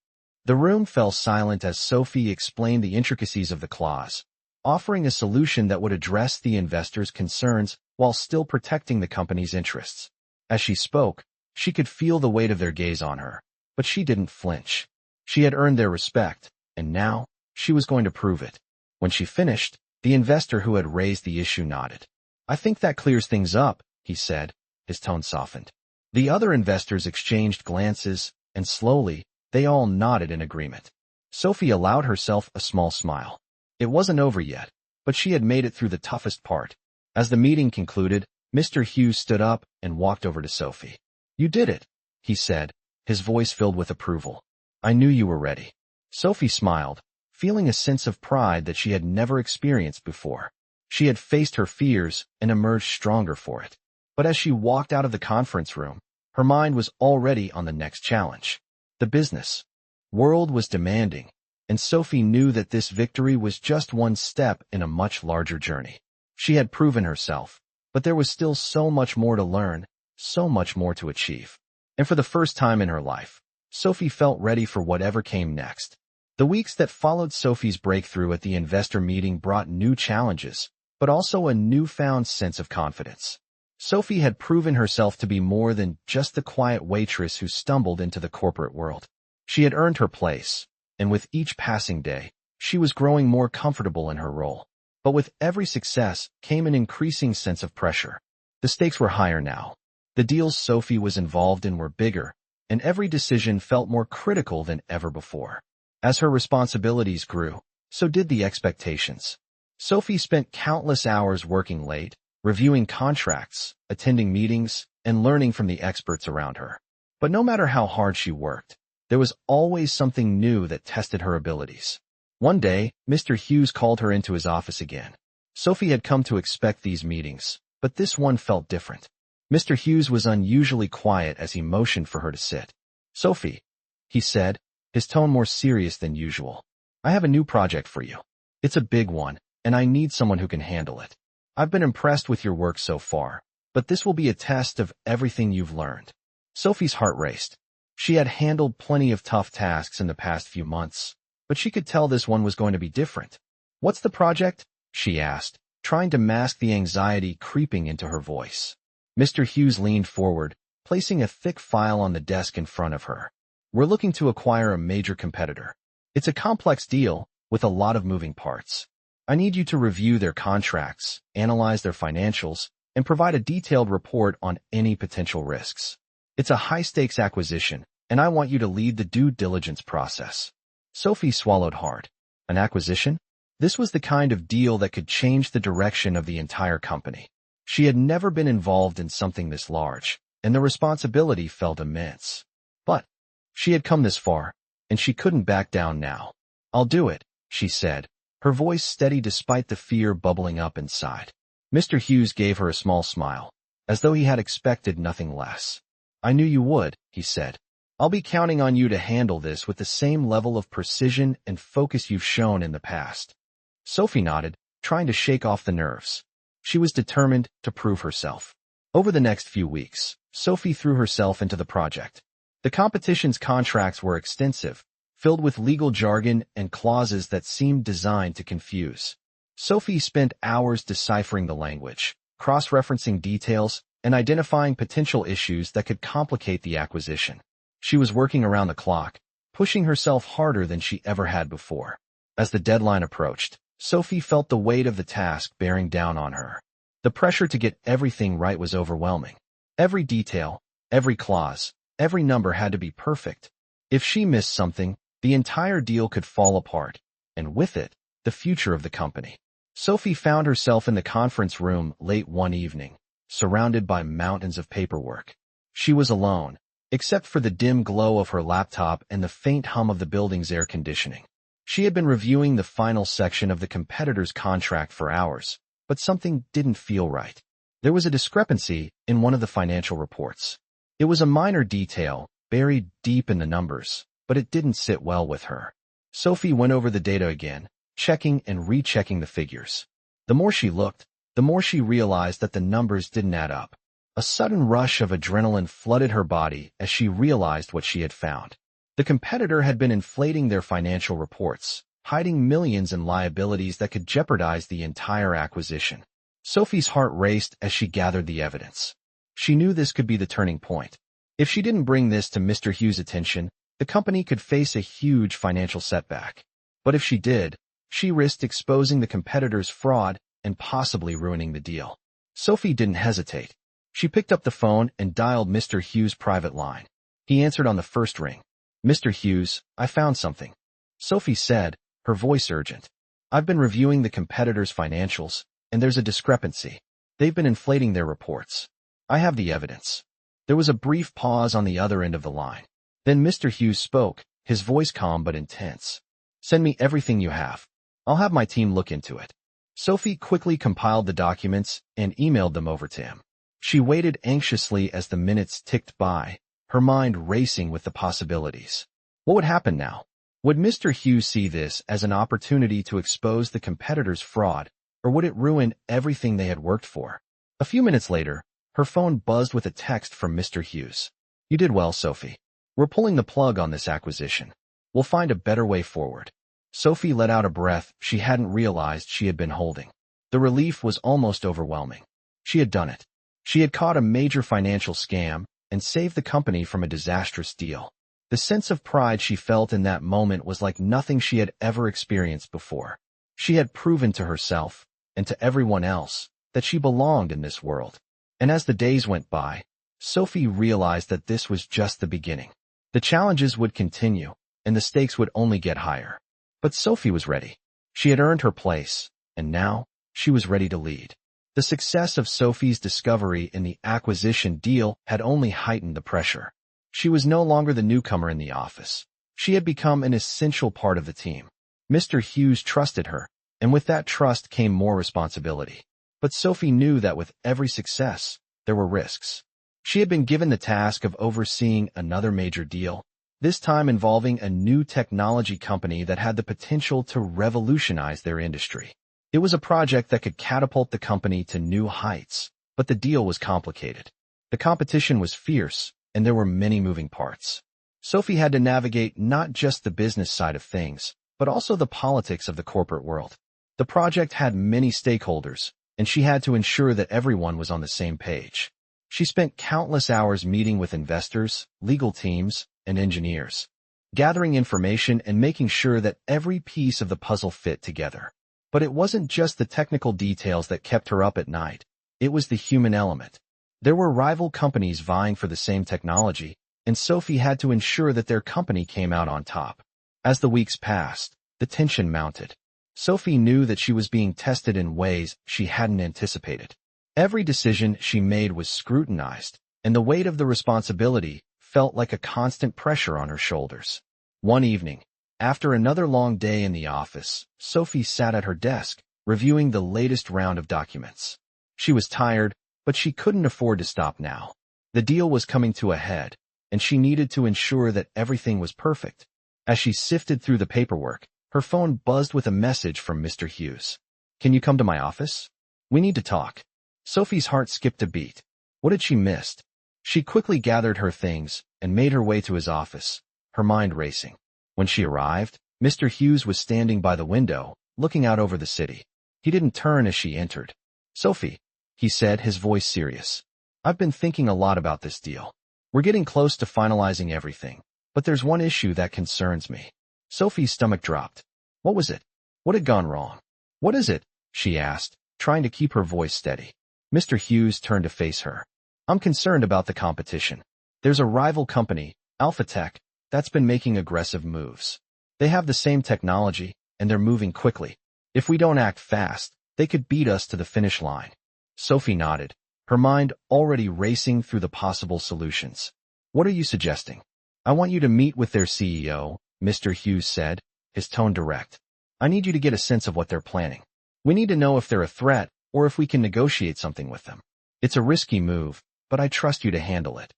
The room fell silent as Sophie explained the intricacies of the clause, offering a solution that would address the investors' concerns while still protecting the company's interests. As she spoke, she could feel the weight of their gaze on her, but she didn't flinch. She had earned their respect, and now, she was going to prove it. When she finished, the investor who had raised the issue nodded. "I think that clears things up," he said, his tone softened. The other investors exchanged glances, and slowly, they all nodded in agreement. Sophie allowed herself a small smile. It wasn't over yet, but she had made it through the toughest part. As the meeting concluded, Mr. Hughes stood up and walked over to Sophie. "You did it," he said, his voice filled with approval. "I knew you were ready." Sophie smiled, feeling a sense of pride that she had never experienced before. She had faced her fears and emerged stronger for it. But as she walked out of the conference room, her mind was already on the next challenge. The business world was demanding, and Sophie knew that this victory was just one step in a much larger journey. She had proven herself, but there was still so much more to learn, so much more to achieve. And for the first time in her life, Sophie felt ready for whatever came next. The weeks that followed Sophie's breakthrough at the investor meeting brought new challenges, but also a newfound sense of confidence. Sophie had proven herself to be more than just the quiet waitress who stumbled into the corporate world. She had earned her place, and with each passing day, she was growing more comfortable in her role. But with every success came an increasing sense of pressure. The stakes were higher now. The deals Sophie was involved in were bigger, and every decision felt more critical than ever before. As her responsibilities grew, so did the expectations. Sophie spent countless hours working late, reviewing contracts, attending meetings, and learning from the experts around her. But no matter how hard she worked, there was always something new that tested her abilities. One day, Mr. Hughes called her into his office again. Sophie had come to expect these meetings, but this one felt different. Mr. Hughes was unusually quiet as he motioned for her to sit. "Sophie," he said, his tone more serious than usual. "I have a new project for you. It's a big one, and I need someone who can handle it. I've been impressed with your work so far, but this will be a test of everything you've learned." Sophie's heart raced. She had handled plenty of tough tasks in the past few months, but she could tell this one was going to be different. "What's the project?" she asked, trying to mask the anxiety creeping into her voice. Mr. Hughes leaned forward, placing a thick file on the desk in front of her. "We're looking to acquire a major competitor. It's a complex deal with a lot of moving parts. I need you to review their contracts, analyze their financials, and provide a detailed report on any potential risks. It's a high-stakes acquisition, and I want you to lead the due diligence process." Sophie swallowed hard. An acquisition? This was the kind of deal that could change the direction of the entire company. She had never been involved in something this large, and the responsibility felt immense. But she had come this far, and she couldn't back down now. "I'll do it," she said, her voice steady despite the fear bubbling up inside. Mr. Hughes gave her a small smile, as though he had expected nothing less. "I knew you would," he said. "I'll be counting on you to handle this with the same level of precision and focus you've shown in the past." Sophie nodded, trying to shake off the nerves. She was determined to prove herself. Over the next few weeks, Sophie threw herself into the project. The competition's contracts were extensive, filled with legal jargon and clauses that seemed designed to confuse. Sophie spent hours deciphering the language, cross-referencing details, and identifying potential issues that could complicate the acquisition. She was working around the clock, pushing herself harder than she ever had before. As the deadline approached, Sophie felt the weight of the task bearing down on her. The pressure to get everything right was overwhelming. Every detail, every clause, every number had to be perfect. If she missed something, the entire deal could fall apart, and with it, the future of the company. Sophie found herself in the conference room late one evening, surrounded by mountains of paperwork. She was alone, except for the dim glow of her laptop and the faint hum of the building's air conditioning. She had been reviewing the final section of the competitor's contract for hours, but something didn't feel right. There was a discrepancy in one of the financial reports. It was a minor detail, buried deep in the numbers, but it didn't sit well with her. Sophie went over the data again, checking and rechecking the figures. The more she looked, the more she realized that the numbers didn't add up. A sudden rush of adrenaline flooded her body as she realized what she had found. The competitor had been inflating their financial reports, hiding millions in liabilities that could jeopardize the entire acquisition. Sophie's heart raced as she gathered the evidence. She knew this could be the turning point. If she didn't bring this to Mr. Hughes' attention, the company could face a huge financial setback. But if she did, she risked exposing the competitor's fraud and possibly ruining the deal. Sophie didn't hesitate. She picked up the phone and dialed Mr. Hughes' private line. He answered on the first ring. "Mr. Hughes, I found something," Sophie said, her voice urgent. "I've been reviewing the competitors' financials, and there's a discrepancy. They've been inflating their reports. I have the evidence." There was a brief pause on the other end of the line. Then Mr. Hughes spoke, his voice calm but intense. "Send me everything you have. I'll have my team look into it." Sophie quickly compiled the documents and emailed them over to him. She waited anxiously as the minutes ticked by, her mind racing with the possibilities. What would happen now? Would Mr. Hughes see this as an opportunity to expose the competitors' fraud, or would it ruin everything they had worked for? A few minutes later, her phone buzzed with a text from Mr. Hughes. "You did well, Sophie. We're pulling the plug on this acquisition. We'll find a better way forward." Sophie let out a breath she hadn't realized she had been holding. The relief was almost overwhelming. She had done it. She had caught a major financial scam and saved the company from a disastrous deal. The sense of pride she felt in that moment was like nothing she had ever experienced before. She had proven to herself, and to everyone else, that she belonged in this world. And as the days went by, Sophie realized that this was just the beginning. The challenges would continue, and the stakes would only get higher. But Sophie was ready. She had earned her place, and now she was ready to lead. The success of Sophie's discovery in the acquisition deal had only heightened the pressure. She was no longer the newcomer in the office. She had become an essential part of the team. Mr. Hughes trusted her, and with that trust came more responsibility. But Sophie knew that with every success, there were risks. She had been given the task of overseeing another major deal, this time involving a new technology company that had the potential to revolutionize their industry. It was a project that could catapult the company to new heights, but the deal was complicated. The competition was fierce, and there were many moving parts. Sophie had to navigate not just the business side of things, but also the politics of the corporate world. The project had many stakeholders, and she had to ensure that everyone was on the same page. She spent countless hours meeting with investors, legal teams, and engineers, gathering information and making sure that every piece of the puzzle fit together. But it wasn't just the technical details that kept her up at night. It was the human element. There were rival companies vying for the same technology, and Sophie had to ensure that their company came out on top. As the weeks passed, the tension mounted. Sophie knew that she was being tested in ways she hadn't anticipated. Every decision she made was scrutinized, and the weight of the responsibility felt like a constant pressure on her shoulders. One evening, after another long day in the office, Sophie sat at her desk, reviewing the latest round of documents. She was tired, but she couldn't afford to stop now. The deal was coming to a head, and she needed to ensure that everything was perfect. As she sifted through the paperwork, her phone buzzed with a message from Mr. Hughes. "Can you come to my office? We need to talk." Sophie's heart skipped a beat. What had she missed? She quickly gathered her things and made her way to his office, her mind racing. When she arrived, Mr. Hughes was standing by the window, looking out over the city. He didn't turn as she entered. "Sophie," he said, his voice serious. "I've been thinking a lot about this deal. We're getting close to finalizing everything, but there's one issue that concerns me." Sophie's stomach dropped. What was it? What had gone wrong? "What is it?" she asked, trying to keep her voice steady. Mr. Hughes turned to face her. "I'm concerned about the competition. There's a rival company, Alphatech, that's been making aggressive moves. They have the same technology, and they're moving quickly. If we don't act fast, they could beat us to the finish line." Sophie nodded, her mind already racing through the possible solutions. "What are you suggesting?" "I want you to meet with their CEO, Mr. Hughes said, his tone direct. "I need you to get a sense of what they're planning. We need to know if they're a threat or if we can negotiate something with them. It's a risky move, but I trust you to handle it."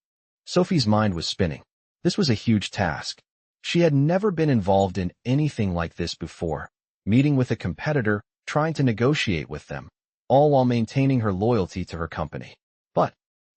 Sophie's mind was spinning. This was a huge task. She had never been involved in anything like this before, meeting with a competitor, trying to negotiate with them, all while maintaining her loyalty to her company. But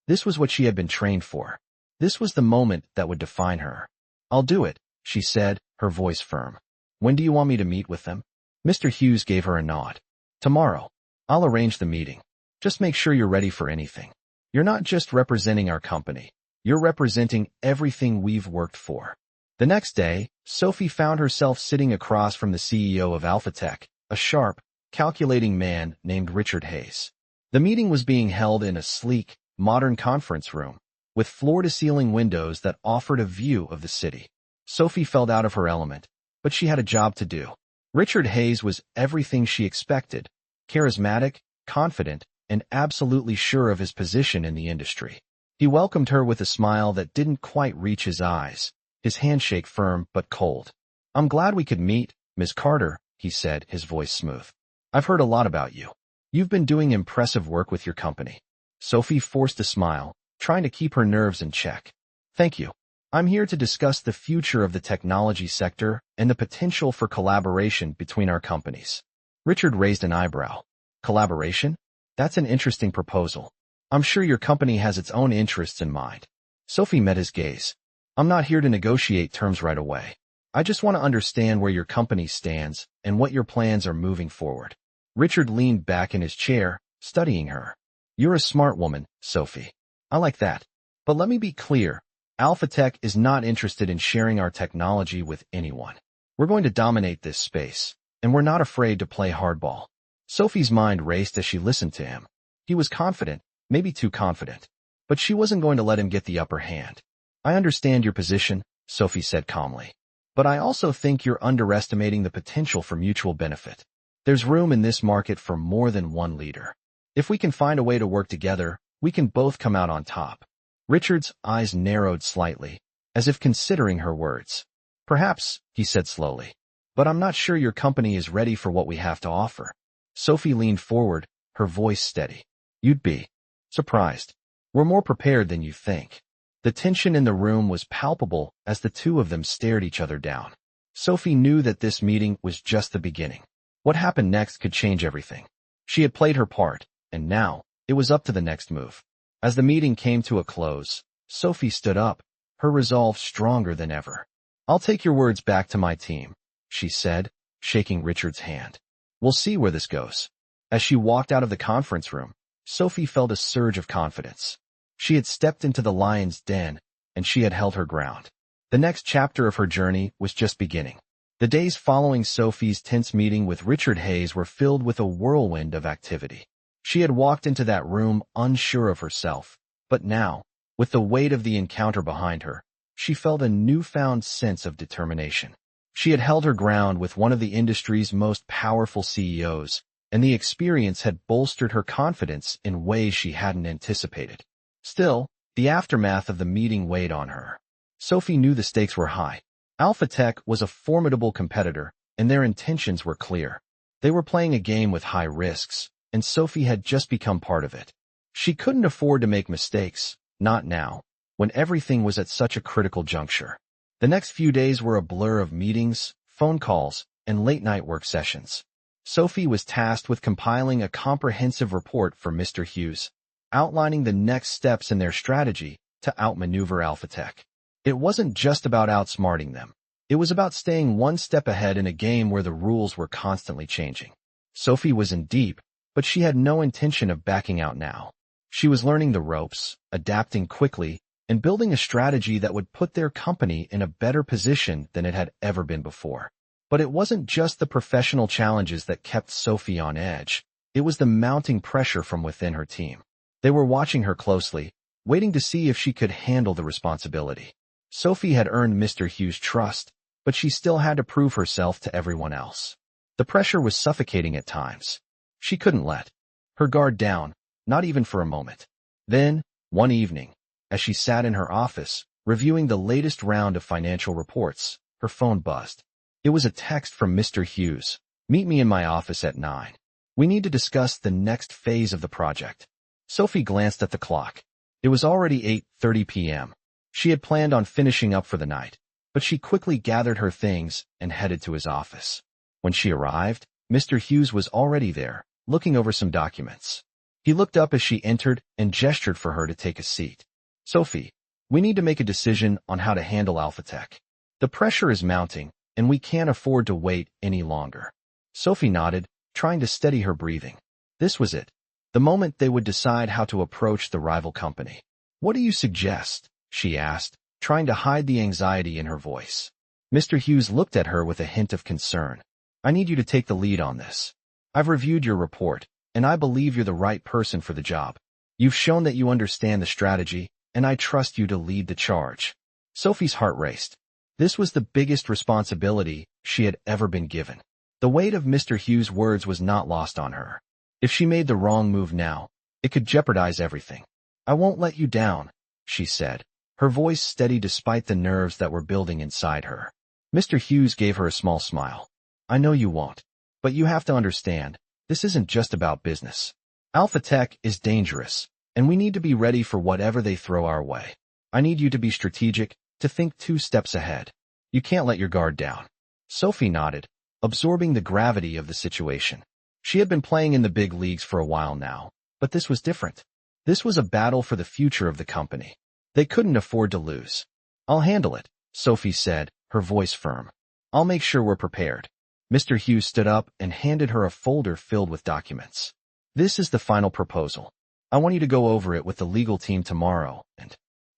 this was what she had been trained for. This was the moment that would define her. "I'll do it," she said, her voice firm. "When do you want me to meet with them?" Mr. Hughes gave her a nod. "Tomorrow. I'll arrange the meeting. Just make sure you're ready for anything. You're not just representing our company. You're representing everything we've worked for." The next day, Sophie found herself sitting across from the CEO of Alphatech, a sharp, calculating man named Richard Hayes. The meeting was being held in a sleek, modern conference room, with floor-to-ceiling windows that offered a view of the city. Sophie felt out of her element, but she had a job to do. Richard Hayes was everything she expected: charismatic, confident, and absolutely sure of his position in the industry. He welcomed her with a smile that didn't quite reach his eyes, his handshake firm but cold. "I'm glad we could meet, Ms. Carter," he said, his voice smooth. "I've heard a lot about you. You've been doing impressive work with your company." Sophie forced a smile, trying to keep her nerves in check. "Thank you. I'm here to discuss the future of the technology sector and the potential for collaboration between our companies." Richard raised an eyebrow. "Collaboration? That's an interesting proposal. I'm sure your company has its own interests in mind." Sophie met his gaze. "I'm not here to negotiate terms right away. I just want to understand where your company stands and what your plans are moving forward." Richard leaned back in his chair, studying her. "You're a smart woman, Sophie. I like that. But let me be clear. AlphaTech is not interested in sharing our technology with anyone. We're going to dominate this space, and we're not afraid to play hardball." Sophie's mind raced as she listened to him. He was confident, maybe too confident. But she wasn't going to let him get the upper hand. "I understand your position," Sophie said calmly. "But I also think you're underestimating the potential for mutual benefit. There's room in this market for more than one leader. If we can find a way to work together, we can both come out on top." Richard's eyes narrowed slightly, as if considering her words. "Perhaps," he said slowly. "But I'm not sure your company is ready for what we have to offer." Sophie leaned forward, her voice steady. "You'd be surprised. We're more prepared than you think." The tension in the room was palpable as the two of them stared each other down. Sophie knew that this meeting was just the beginning. What happened next could change everything. She had played her part, and now it was up to the next move. As the meeting came to a close, Sophie stood up, her resolve stronger than ever. "I'll take your words back to my team," she said, shaking Richard's hand. "We'll see where this goes." As she walked out of the conference room, Sophie felt a surge of confidence. She had stepped into the lion's den, and she had held her ground. The next chapter of her journey was just beginning. The days following Sophie's tense meeting with Richard Hayes were filled with a whirlwind of activity. She had walked into that room unsure of herself, but now, with the weight of the encounter behind her, she felt a newfound sense of determination. She had held her ground with one of the industry's most powerful CEOs, and the experience had bolstered her confidence in ways she hadn't anticipated. Still, the aftermath of the meeting weighed on her. Sophie knew the stakes were high. AlphaTech was a formidable competitor, and their intentions were clear. They were playing a game with high risks, and Sophie had just become part of it. She couldn't afford to make mistakes, not now, when everything was at such a critical juncture. The next few days were a blur of meetings, phone calls, and late-night work sessions. Sophie was tasked with compiling a comprehensive report for Mr. Hughes, outlining the next steps in their strategy to outmaneuver AlphaTech. It wasn't just about outsmarting them. It was about staying one step ahead in a game where the rules were constantly changing. Sophie was in deep, but she had no intention of backing out now. She was learning the ropes, adapting quickly, and building a strategy that would put their company in a better position than it had ever been before. But it wasn't just the professional challenges that kept Sophie on edge. It was the mounting pressure from within her team. They were watching her closely, waiting to see if she could handle the responsibility. Sophie had earned Mr. Hughes' trust, but she still had to prove herself to everyone else. The pressure was suffocating at times. She couldn't let her guard down, not even for a moment. Then, one evening, as she sat in her office, reviewing the latest round of financial reports, her phone buzzed. It was a text from Mr. Hughes. "Meet me in my office at 9. We need to discuss the next phase of the project." Sophie glanced at the clock. It was already 8:30 p.m. She had planned on finishing up for the night, but she quickly gathered her things and headed to his office. When she arrived, Mr. Hughes was already there, looking over some documents. He looked up as she entered and gestured for her to take a seat. "Sophie, we need to make a decision on how to handle AlphaTech. The pressure is mounting, and we can't afford to wait any longer." Sophie nodded, trying to steady her breathing. This was it, the moment they would decide how to approach the rival company. "What do you suggest?" she asked, trying to hide the anxiety in her voice. Mr. Hughes looked at her with a hint of concern. "I need you to take the lead on this. I've reviewed your report, and I believe you're the right person for the job." You've shown that you understand the strategy, and I trust you to lead the charge. Sophie's heart raced. This was the biggest responsibility she had ever been given. The weight of Mr. Hughes' words was not lost on her. If she made the wrong move now, it could jeopardize everything. I won't let you down, she said, her voice steady despite the nerves that were building inside her. Mr. Hughes gave her a small smile. I know you won't. But you have to understand, this isn't just about business. Alpha Tech is dangerous, and we need to be ready for whatever they throw our way. I need you to be strategic, to think 2 steps ahead. You can't let your guard down. Sophie nodded, absorbing the gravity of the situation. She had been playing in the big leagues for a while now, but this was different. This was a battle for the future of the company. They couldn't afford to lose. I'll handle it, Sophie said, her voice firm. I'll make sure we're prepared. Mr. Hughes stood up and handed her a folder filled with documents. This is the final proposal. I want you to go over it with the legal team tomorrow and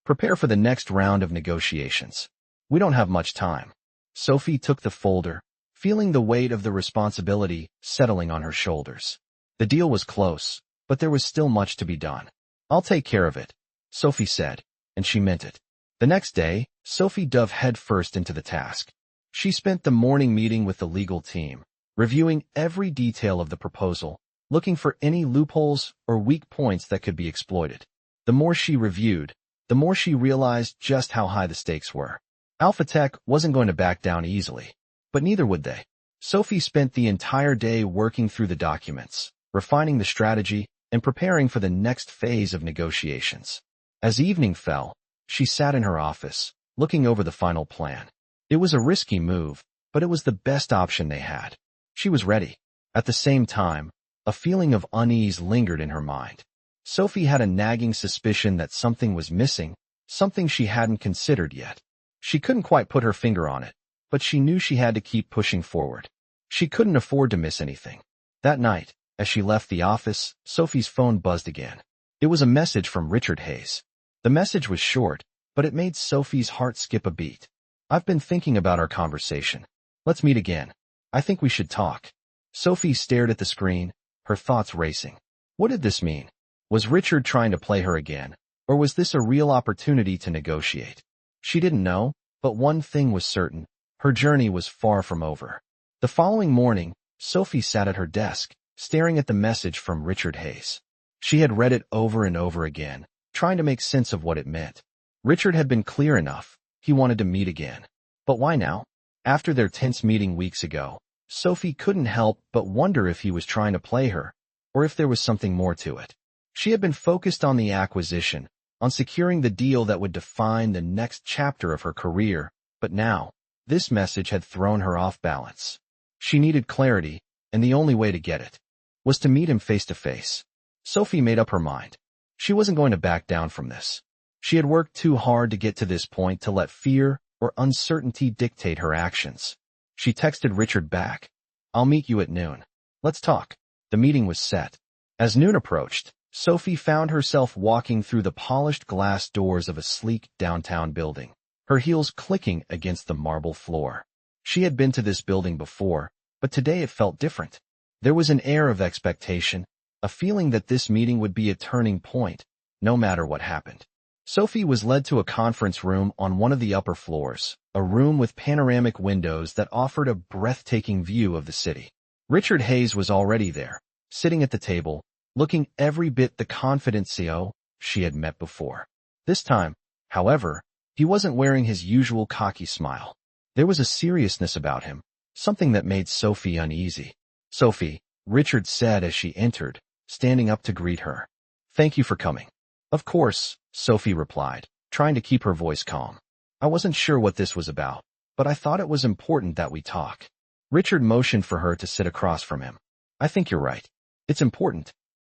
prepare for the next round of negotiations. We don't have much time. Sophie took the folder, feeling the weight of the responsibility settling on her shoulders. The deal was close, but there was still much to be done. I'll take care of it, Sophie said, and she meant it. The next day, Sophie dove headfirst into the task. She spent the morning meeting with the legal team, reviewing every detail of the proposal, looking for any loopholes or weak points that could be exploited. The more she reviewed, the more she realized just how high the stakes were. Alpha Tech wasn't going to back down easily, but neither would they. Sophie spent the entire day working through the documents, refining the strategy, and preparing for the next phase of negotiations. As evening fell, she sat in her office, looking over the final plan. It was a risky move, but it was the best option they had. She was ready. At the same time, a feeling of unease lingered in her mind. Sophie had a nagging suspicion that something was missing, something she hadn't considered yet. She couldn't quite put her finger on it, but she knew she had to keep pushing forward. She couldn't afford to miss anything. That night, as she left the office, Sophie's phone buzzed again. It was a message from Richard Hayes. The message was short, but it made Sophie's heart skip a beat. I've been thinking about our conversation. Let's meet again. I think we should talk. Sophie stared at the screen, her thoughts racing. What did this mean? Was Richard trying to play her again, or was this a real opportunity to negotiate? She didn't know, but one thing was certain. Her journey was far from over. The following morning, Sophie sat at her desk, staring at the message from Richard Hayes. She had read it over and over again, trying to make sense of what it meant. Richard had been clear enough. He wanted to meet again. But why now? After their tense meeting weeks ago, Sophie couldn't help but wonder if he was trying to play her, or if there was something more to it. She had been focused on the acquisition, on securing the deal that would define the next chapter of her career, but now, this message had thrown her off balance. She needed clarity, and the only way to get it was to meet him face to face. Sophie made up her mind. She wasn't going to back down from this. She had worked too hard to get to this point to let fear or uncertainty dictate her actions. She texted Richard back. I'll meet you at noon. Let's talk. The meeting was set. As noon approached, Sophie found herself walking through the polished glass doors of a sleek downtown building, her heels clicking against the marble floor. She had been to this building before, but today it felt different. There was an air of expectation, a feeling that this meeting would be a turning point, no matter what happened. Sophie was led to a conference room on one of the upper floors, a room with panoramic windows that offered a breathtaking view of the city. Richard Hayes was already there, sitting at the table, looking every bit the confident CEO she had met before. This time, however, he wasn't wearing his usual cocky smile. There was a seriousness about him, something that made Sophie uneasy. Sophie, Richard said as she entered, standing up to greet her. Thank you for coming. Of course, Sophie replied, trying to keep her voice calm. I wasn't sure what this was about, but I thought it was important that we talk. Richard motioned for her to sit across from him. I think you're right. It's important.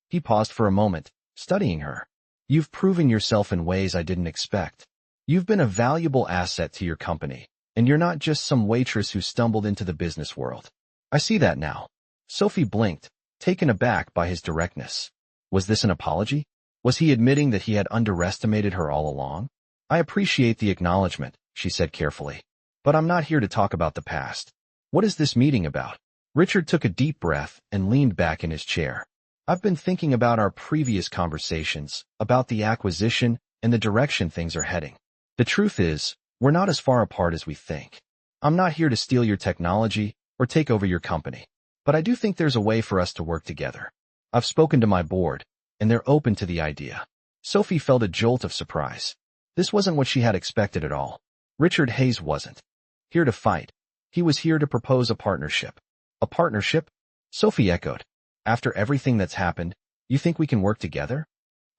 He paused for a moment, studying her. You've proven yourself in ways I didn't expect. You've been a valuable asset to your company, and you're not just some waitress who stumbled into the business world. I see that now. Sophie blinked, taken aback by his directness. Was this an apology? Was he admitting that he had underestimated her all along? I appreciate the acknowledgement, she said carefully. But I'm not here to talk about the past. What is this meeting about? Richard took a deep breath and leaned back in his chair. I've been thinking about our previous conversations, about the acquisition and the direction things are heading. The truth is, we're not as far apart as we think. I'm not here to steal your technology or take over your company, but I do think there's a way for us to work together. I've spoken to my board, and they're open to the idea. Sophie felt a jolt of surprise. This wasn't what she had expected at all. Richard Hayes wasn't here to fight. He was here to propose a partnership. A partnership? Sophie echoed. After everything that's happened, you think we can work together?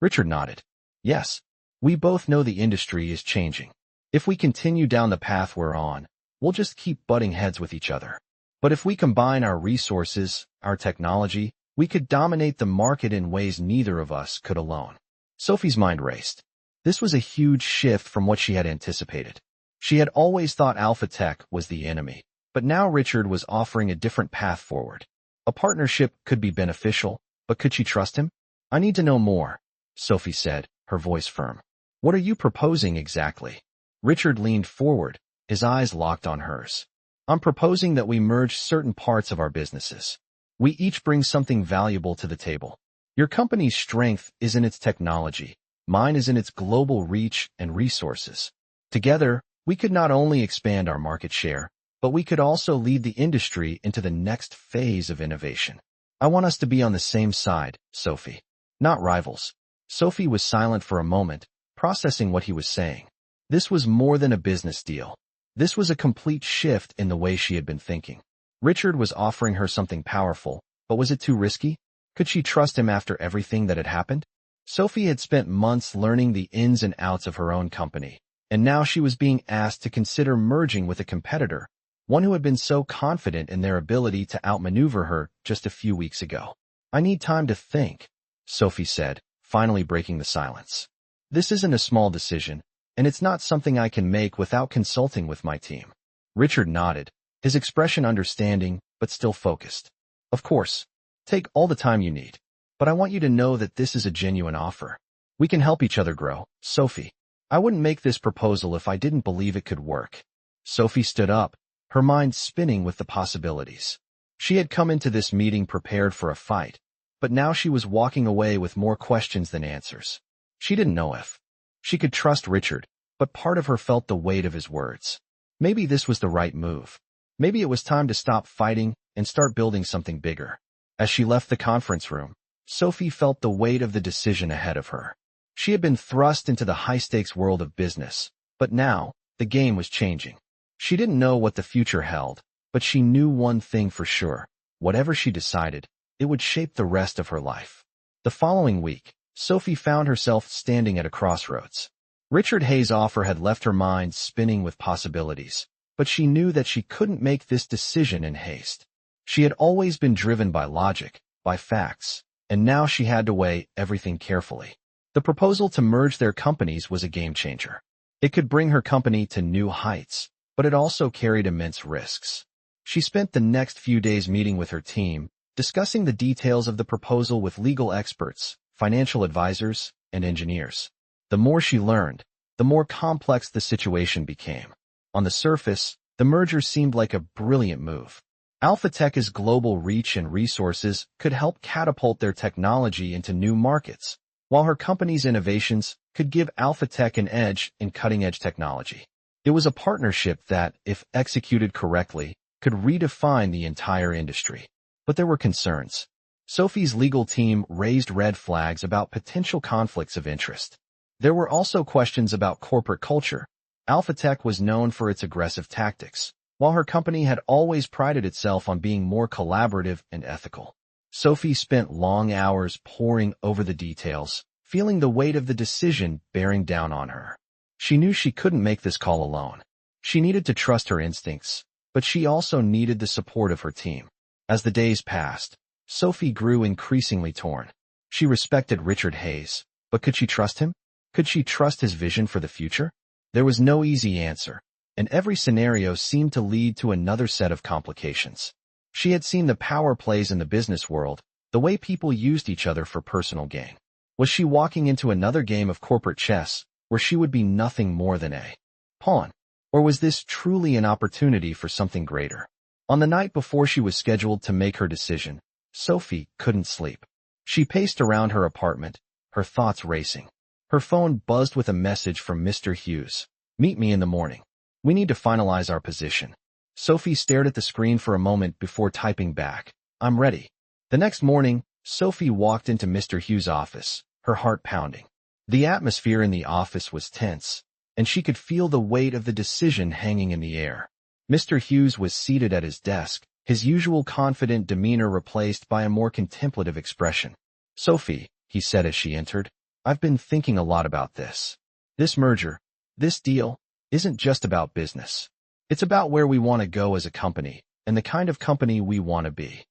Richard nodded. Yes. We both know the industry is changing. If we continue down the path we're on, we'll just keep butting heads with each other. But if we combine our resources, our technology, we could dominate the market in ways neither of us could alone. Sophie's mind raced. This was a huge shift from what she had anticipated. She had always thought Alpha Tech was the enemy, but now Richard was offering a different path forward. A partnership could be beneficial, but could she trust him? I need to know more, Sophie said, her voice firm. What are you proposing exactly? Richard leaned forward, his eyes locked on hers. I'm proposing that we merge certain parts of our businesses. We each bring something valuable to the table. Your company's strength is in its technology. Mine is in its global reach and resources. Together, we could not only expand our market share, but we could also lead the industry into the next phase of innovation. I want us to be on the same side, Sophie. Not rivals. Sophie was silent for a moment, processing what he was saying. This was more than a business deal. This was a complete shift in the way she had been thinking. Richard was offering her something powerful, but was it too risky? Could she trust him after everything that had happened? Sophie had spent months learning the ins and outs of her own company, and now she was being asked to consider merging with a competitor, one who had been so confident in their ability to outmaneuver her just a few weeks ago. I need time to think, Sophie said, finally breaking the silence. This isn't a small decision, and it's not something I can make without consulting with my team. Richard nodded, his expression understanding, but still focused. Of course. Take all the time you need. But I want you to know that this is a genuine offer. We can help each other grow, Sophie. I wouldn't make this proposal if I didn't believe it could work. Sophie stood up, her mind spinning with the possibilities. She had come into this meeting prepared for a fight, but now she was walking away with more questions than answers. She didn't know if she could trust Richard, but part of her felt the weight of his words. Maybe this was the right move. Maybe it was time to stop fighting and start building something bigger. As she left the conference room, Sophie felt the weight of the decision ahead of her. She had been thrust into the high-stakes world of business, but now, the game was changing. She didn't know what the future held, but she knew one thing for sure. Whatever she decided, it would shape the rest of her life. The following week, Sophie found herself standing at a crossroads. Richard Hayes' offer had left her mind spinning with possibilities, but she knew that she couldn't make this decision in haste. She had always been driven by logic, by facts, and now she had to weigh everything carefully. The proposal to merge their companies was a game-changer. It could bring her company to new heights, but it also carried immense risks. She spent the next few days meeting with her team, discussing the details of the proposal with legal experts, financial advisors, and engineers. The more she learned, the more complex the situation became. On the surface, the merger seemed like a brilliant move. Alpha Tech's global reach and resources could help catapult their technology into new markets, while her company's innovations could give Alpha Tech an edge in cutting-edge technology. It was a partnership that, if executed correctly, could redefine the entire industry. But there were concerns. Sophie's legal team raised red flags about potential conflicts of interest. There were also questions about corporate culture. Alpha Tech was known for its aggressive tactics, while her company had always prided itself on being more collaborative and ethical. Sophie spent long hours poring over the details, feeling the weight of the decision bearing down on her. She knew she couldn't make this call alone. She needed to trust her instincts, but she also needed the support of her team. As the days passed, Sophie grew increasingly torn. She respected Richard Hayes, but could she trust him? Could she trust his vision for the future? There was no easy answer, and every scenario seemed to lead to another set of complications. She had seen the power plays in the business world, the way people used each other for personal gain. Was she walking into another game of corporate chess, where she would be nothing more than a pawn? Or was this truly an opportunity for something greater? On the night before she was scheduled to make her decision, Sophie couldn't sleep. She paced around her apartment, her thoughts racing. Her phone buzzed with a message from Mr. Hughes. "Meet me in the morning. We need to finalize our position." Sophie stared at the screen for a moment before typing back, "I'm ready." The next morning, Sophie walked into Mr. Hughes' office, her heart pounding. The atmosphere in the office was tense, and she could feel the weight of the decision hanging in the air. Mr. Hughes was seated at his desk, his usual confident demeanor replaced by a more contemplative expression. "Sophie," he said as she entered, "I've been thinking a lot about this. This merger, this deal, isn't just about business. It's about where we want to go as a company, and the kind of company we want to be."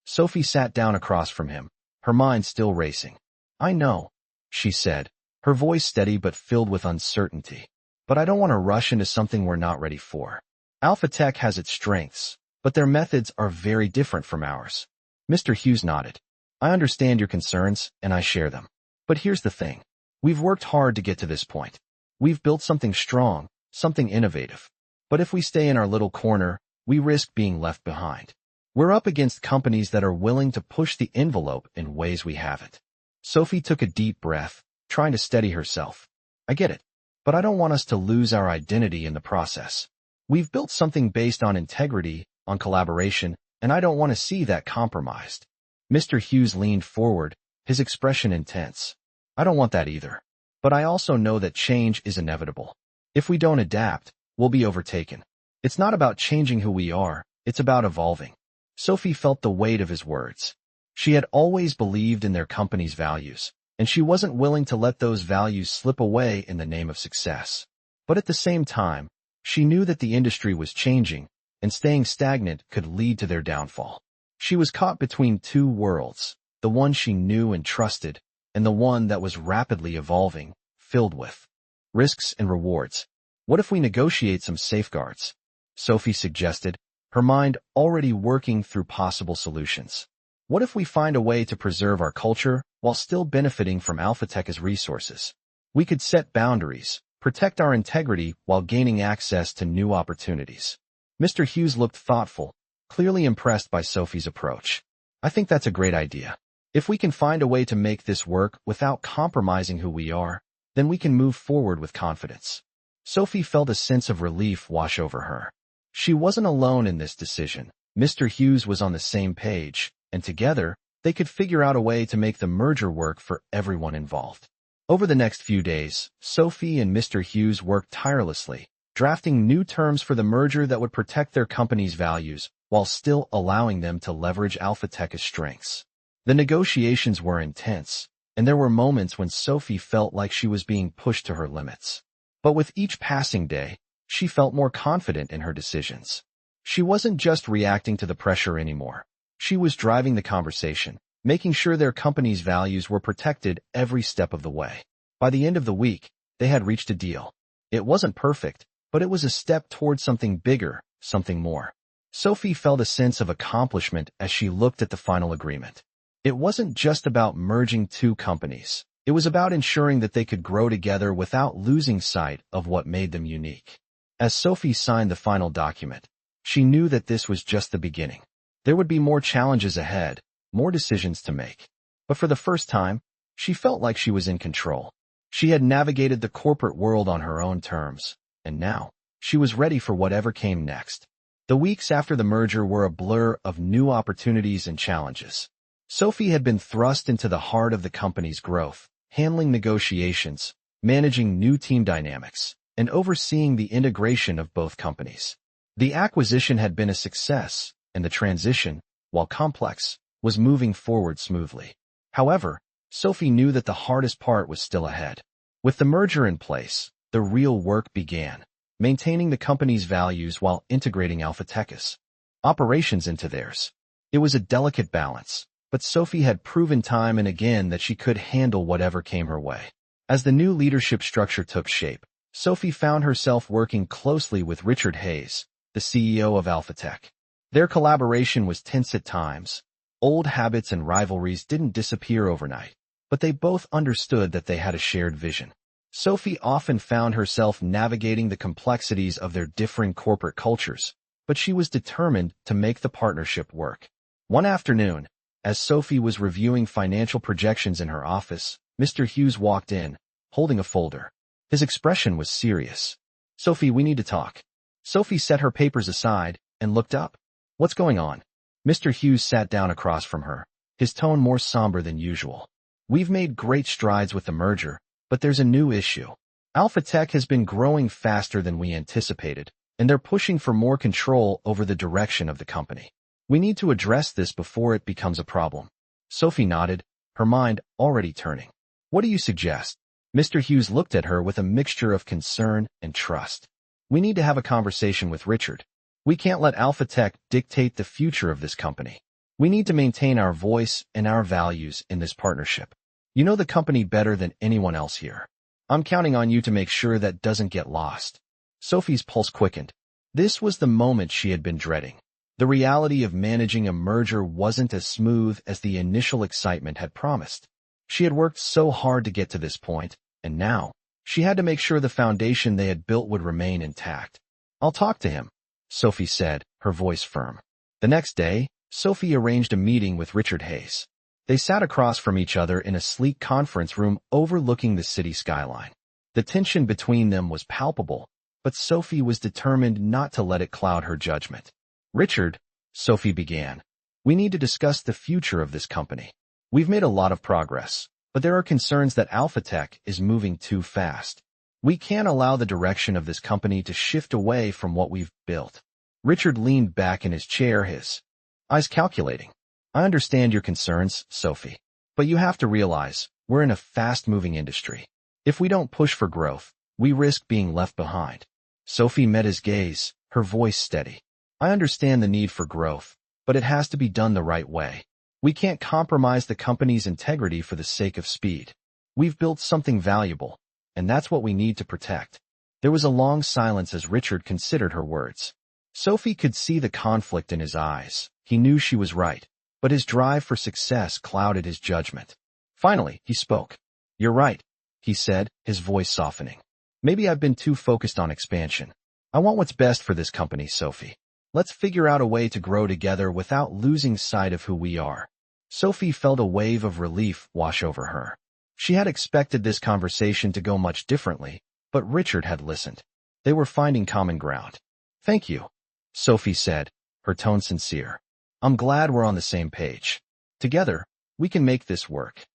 Sophie sat down across from him, her mind still racing. "I know," she said, her voice steady but filled with uncertainty. "But I don't want to rush into something we're not ready for. Alpha Tech has its strengths, but their methods are very different from ours." Mr. Hughes nodded. "I understand your concerns, and I share them. But here's the thing. We've worked hard to get to this point. We've built something strong, something innovative. But if we stay in our little corner, we risk being left behind. We're up against companies that are willing to push the envelope in ways we haven't." Sophie took a deep breath, trying to steady herself. "I get it, but I don't want us to lose our identity in the process. We've built something based on integrity, on collaboration, and I don't want to see that compromised." Mr. Hughes leaned forward, his expression intense. "I don't want that either. But I also know that change is inevitable. If we don't adapt, we'll be overtaken. It's not about changing who we are, it's about evolving." Sophie felt the weight of his words. She had always believed in their company's values, and she wasn't willing to let those values slip away in the name of success. But at the same time, she knew that the industry was changing, and staying stagnant could lead to their downfall. She was caught between two worlds, the one she knew and trusted, and the one that was rapidly evolving, filled with risks and rewards. "What if we negotiate some safeguards?" Sophie suggested, her mind already working through possible solutions. "What if we find a way to preserve our culture while still benefiting from AlphaTech's resources? We could set boundaries, protect our integrity while gaining access to new opportunities." Mr. Hughes looked thoughtful, clearly impressed by Sophie's approach. "I think that's a great idea. If we can find a way to make this work without compromising who we are, then we can move forward with confidence." Sophie felt a sense of relief wash over her. She wasn't alone in this decision. Mr. Hughes was on the same page, and together, they could figure out a way to make the merger work for everyone involved. Over the next few days, Sophie and Mr. Hughes worked tirelessly, drafting new terms for the merger that would protect their company's values while still allowing them to leverage AlphaTech's strengths. The negotiations were intense, and there were moments when Sophie felt like she was being pushed to her limits. But with each passing day, she felt more confident in her decisions. She wasn't just reacting to the pressure anymore. She was driving the conversation, making sure their company's values were protected every step of the way. By the end of the week, they had reached a deal. It wasn't perfect, but it was a step toward something bigger, something more. Sophie felt a sense of accomplishment as she looked at the final agreement. It wasn't just about merging two companies. It was about ensuring that they could grow together without losing sight of what made them unique. As Sophie signed the final document, she knew that this was just the beginning. There would be more challenges ahead, more decisions to make. But for the first time, she felt like she was in control. She had navigated the corporate world on her own terms, and now, she was ready for whatever came next. The weeks after the merger were a blur of new opportunities and challenges. Sophie had been thrust into the heart of the company's growth, handling negotiations, managing new team dynamics, and overseeing the integration of both companies. The acquisition had been a success, and the transition, while complex, was moving forward smoothly. However, Sophie knew that the hardest part was still ahead. With the merger in place, the real work began, maintaining the company's values while integrating AlphaTech's operations into theirs. It was a delicate balance, but Sophie had proven time and again that she could handle whatever came her way. As the new leadership structure took shape, Sophie found herself working closely with Richard Hayes, the CEO of AlphaTech. Their collaboration was tense at times. Old habits and rivalries didn't disappear overnight, but they both understood that they had a shared vision. Sophie often found herself navigating the complexities of their differing corporate cultures, but she was determined to make the partnership work. One afternoon, As Sophie was reviewing financial projections in her office, Mr. Hughes walked in, holding a folder. His expression was serious. "Sophie, we need to talk." Sophie set her papers aside and looked up. "What's going on?" Mr. Hughes sat down across from her, his tone more somber than usual. "We've made great strides with the merger, but there's a new issue. Alpha Tech has been growing faster than we anticipated, and they're pushing for more control over the direction of the company. We need to address this before it becomes a problem." Sophie nodded, her mind already turning. "What do you suggest?" Mr. Hughes looked at her with a mixture of concern and trust. "We need to have a conversation with Richard. We can't let Alpha Tech dictate the future of this company. We need to maintain our voice and our values in this partnership. You know the company better than anyone else here. I'm counting on you to make sure that doesn't get lost." Sophie's pulse quickened. This was the moment she had been dreading. The reality of managing a merger wasn't as smooth as the initial excitement had promised. She had worked so hard to get to this point, and now, she had to make sure the foundation they had built would remain intact. "I'll talk to him," Sophie said, her voice firm. The next day, Sophie arranged a meeting with Richard Hayes. They sat across from each other in a sleek conference room overlooking the city skyline. The tension between them was palpable, but Sophie was determined not to let it cloud her judgment. "Richard," Sophie began, "we need to discuss the future of this company. We've made a lot of progress, but there are concerns that Alpha Tech is moving too fast. We can't allow the direction of this company to shift away from what we've built." Richard leaned back in his chair, his eyes calculating. "I understand your concerns, Sophie, but you have to realize we're in a fast-moving industry. If we don't push for growth, we risk being left behind." Sophie met his gaze, her voice steady. "I understand the need for growth, but it has to be done the right way. We can't compromise the company's integrity for the sake of speed. We've built something valuable, and that's what we need to protect." There was a long silence as Richard considered her words. Sophie could see the conflict in his eyes. He knew she was right, but his drive for success clouded his judgment. Finally, he spoke. "You're right," he said, his voice softening. "Maybe I've been too focused on expansion. I want what's best for this company, Sophie. Let's figure out a way to grow together without losing sight of who we are." Sophie felt a wave of relief wash over her. She had expected this conversation to go much differently, but Richard had listened. They were finding common ground. "Thank you," Sophie said, her tone sincere. "I'm glad we're on the same page. Together, we can make this work."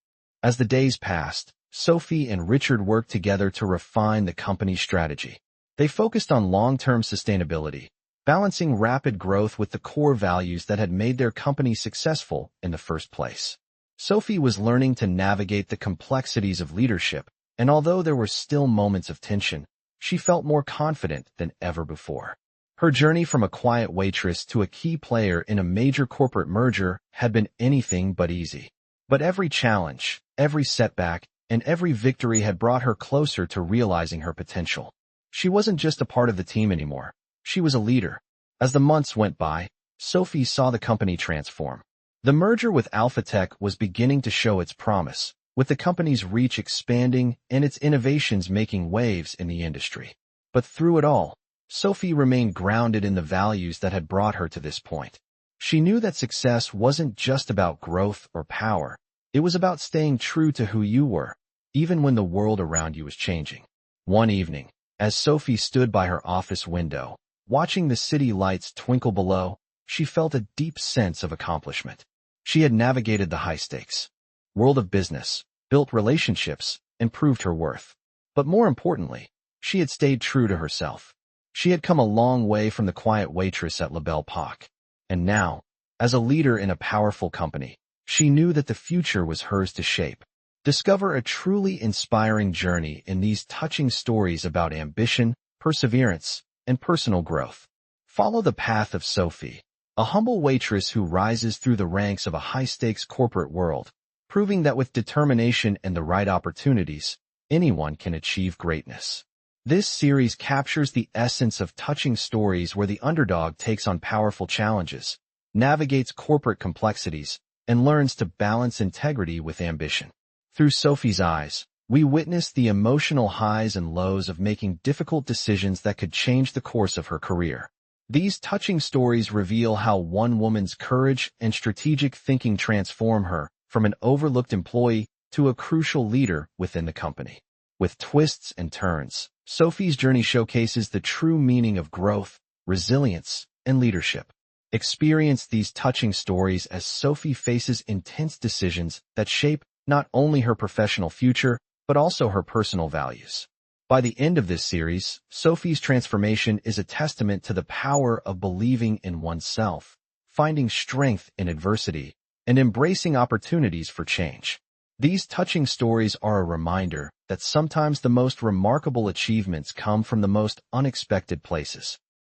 As the days passed, Sophie and Richard worked together to refine the company's strategy. They focused on long-term sustainability, balancing rapid growth with the core values that had made their company successful in the first place. Sophie was learning to navigate the complexities of leadership, and although there were still moments of tension, she felt more confident than ever before. Her journey from a quiet waitress to a key player in a major corporate merger had been anything but easy. But every challenge, every setback, and every victory had brought her closer to realizing her potential. She wasn't just a part of the team anymore. She was a leader. As the months went by, Sophie saw the company transform. The merger with Alpha Tech was beginning to show its promise, with the company's reach expanding and its innovations making waves in the industry. But through it all, Sophie remained grounded in the values that had brought her to this point. She knew that success wasn't just about growth or power. It was about staying true to who you were, even when the world around you was changing. One evening, as Sophie stood by her office window, watching the city lights twinkle below, she felt a deep sense of accomplishment. She had navigated the high-stakes world of business, built relationships, and proved her worth. But more importantly, she had stayed true to herself. She had come a long way from the quiet waitress at La Belle Époque. And now, as a leader in a powerful company, she knew that the future was hers to shape. Discover a truly inspiring journey in these touching stories about ambition, perseverance, and personal growth. Follow the path of Sophie, a humble waitress who rises through the ranks of a high-stakes corporate world, proving that with determination and the right opportunities, anyone can achieve greatness. This series captures the essence of touching stories where the underdog takes on powerful challenges, navigates corporate complexities, and learns to balance integrity with ambition. Through Sophie's eyes, we witness the emotional highs and lows of making difficult decisions that could change the course of her career. These touching stories reveal how one woman's courage and strategic thinking transform her from an overlooked employee to a crucial leader within the company. With twists and turns, Sophie's journey showcases the true meaning of growth, resilience, and leadership. Experience these touching stories as Sophie faces intense decisions that shape not only her professional future, but also her personal values. By the end of this series, Sophie's transformation is a testament to the power of believing in oneself, finding strength in adversity, and embracing opportunities for change. These touching stories are a reminder that sometimes the most remarkable achievements come from the most unexpected places.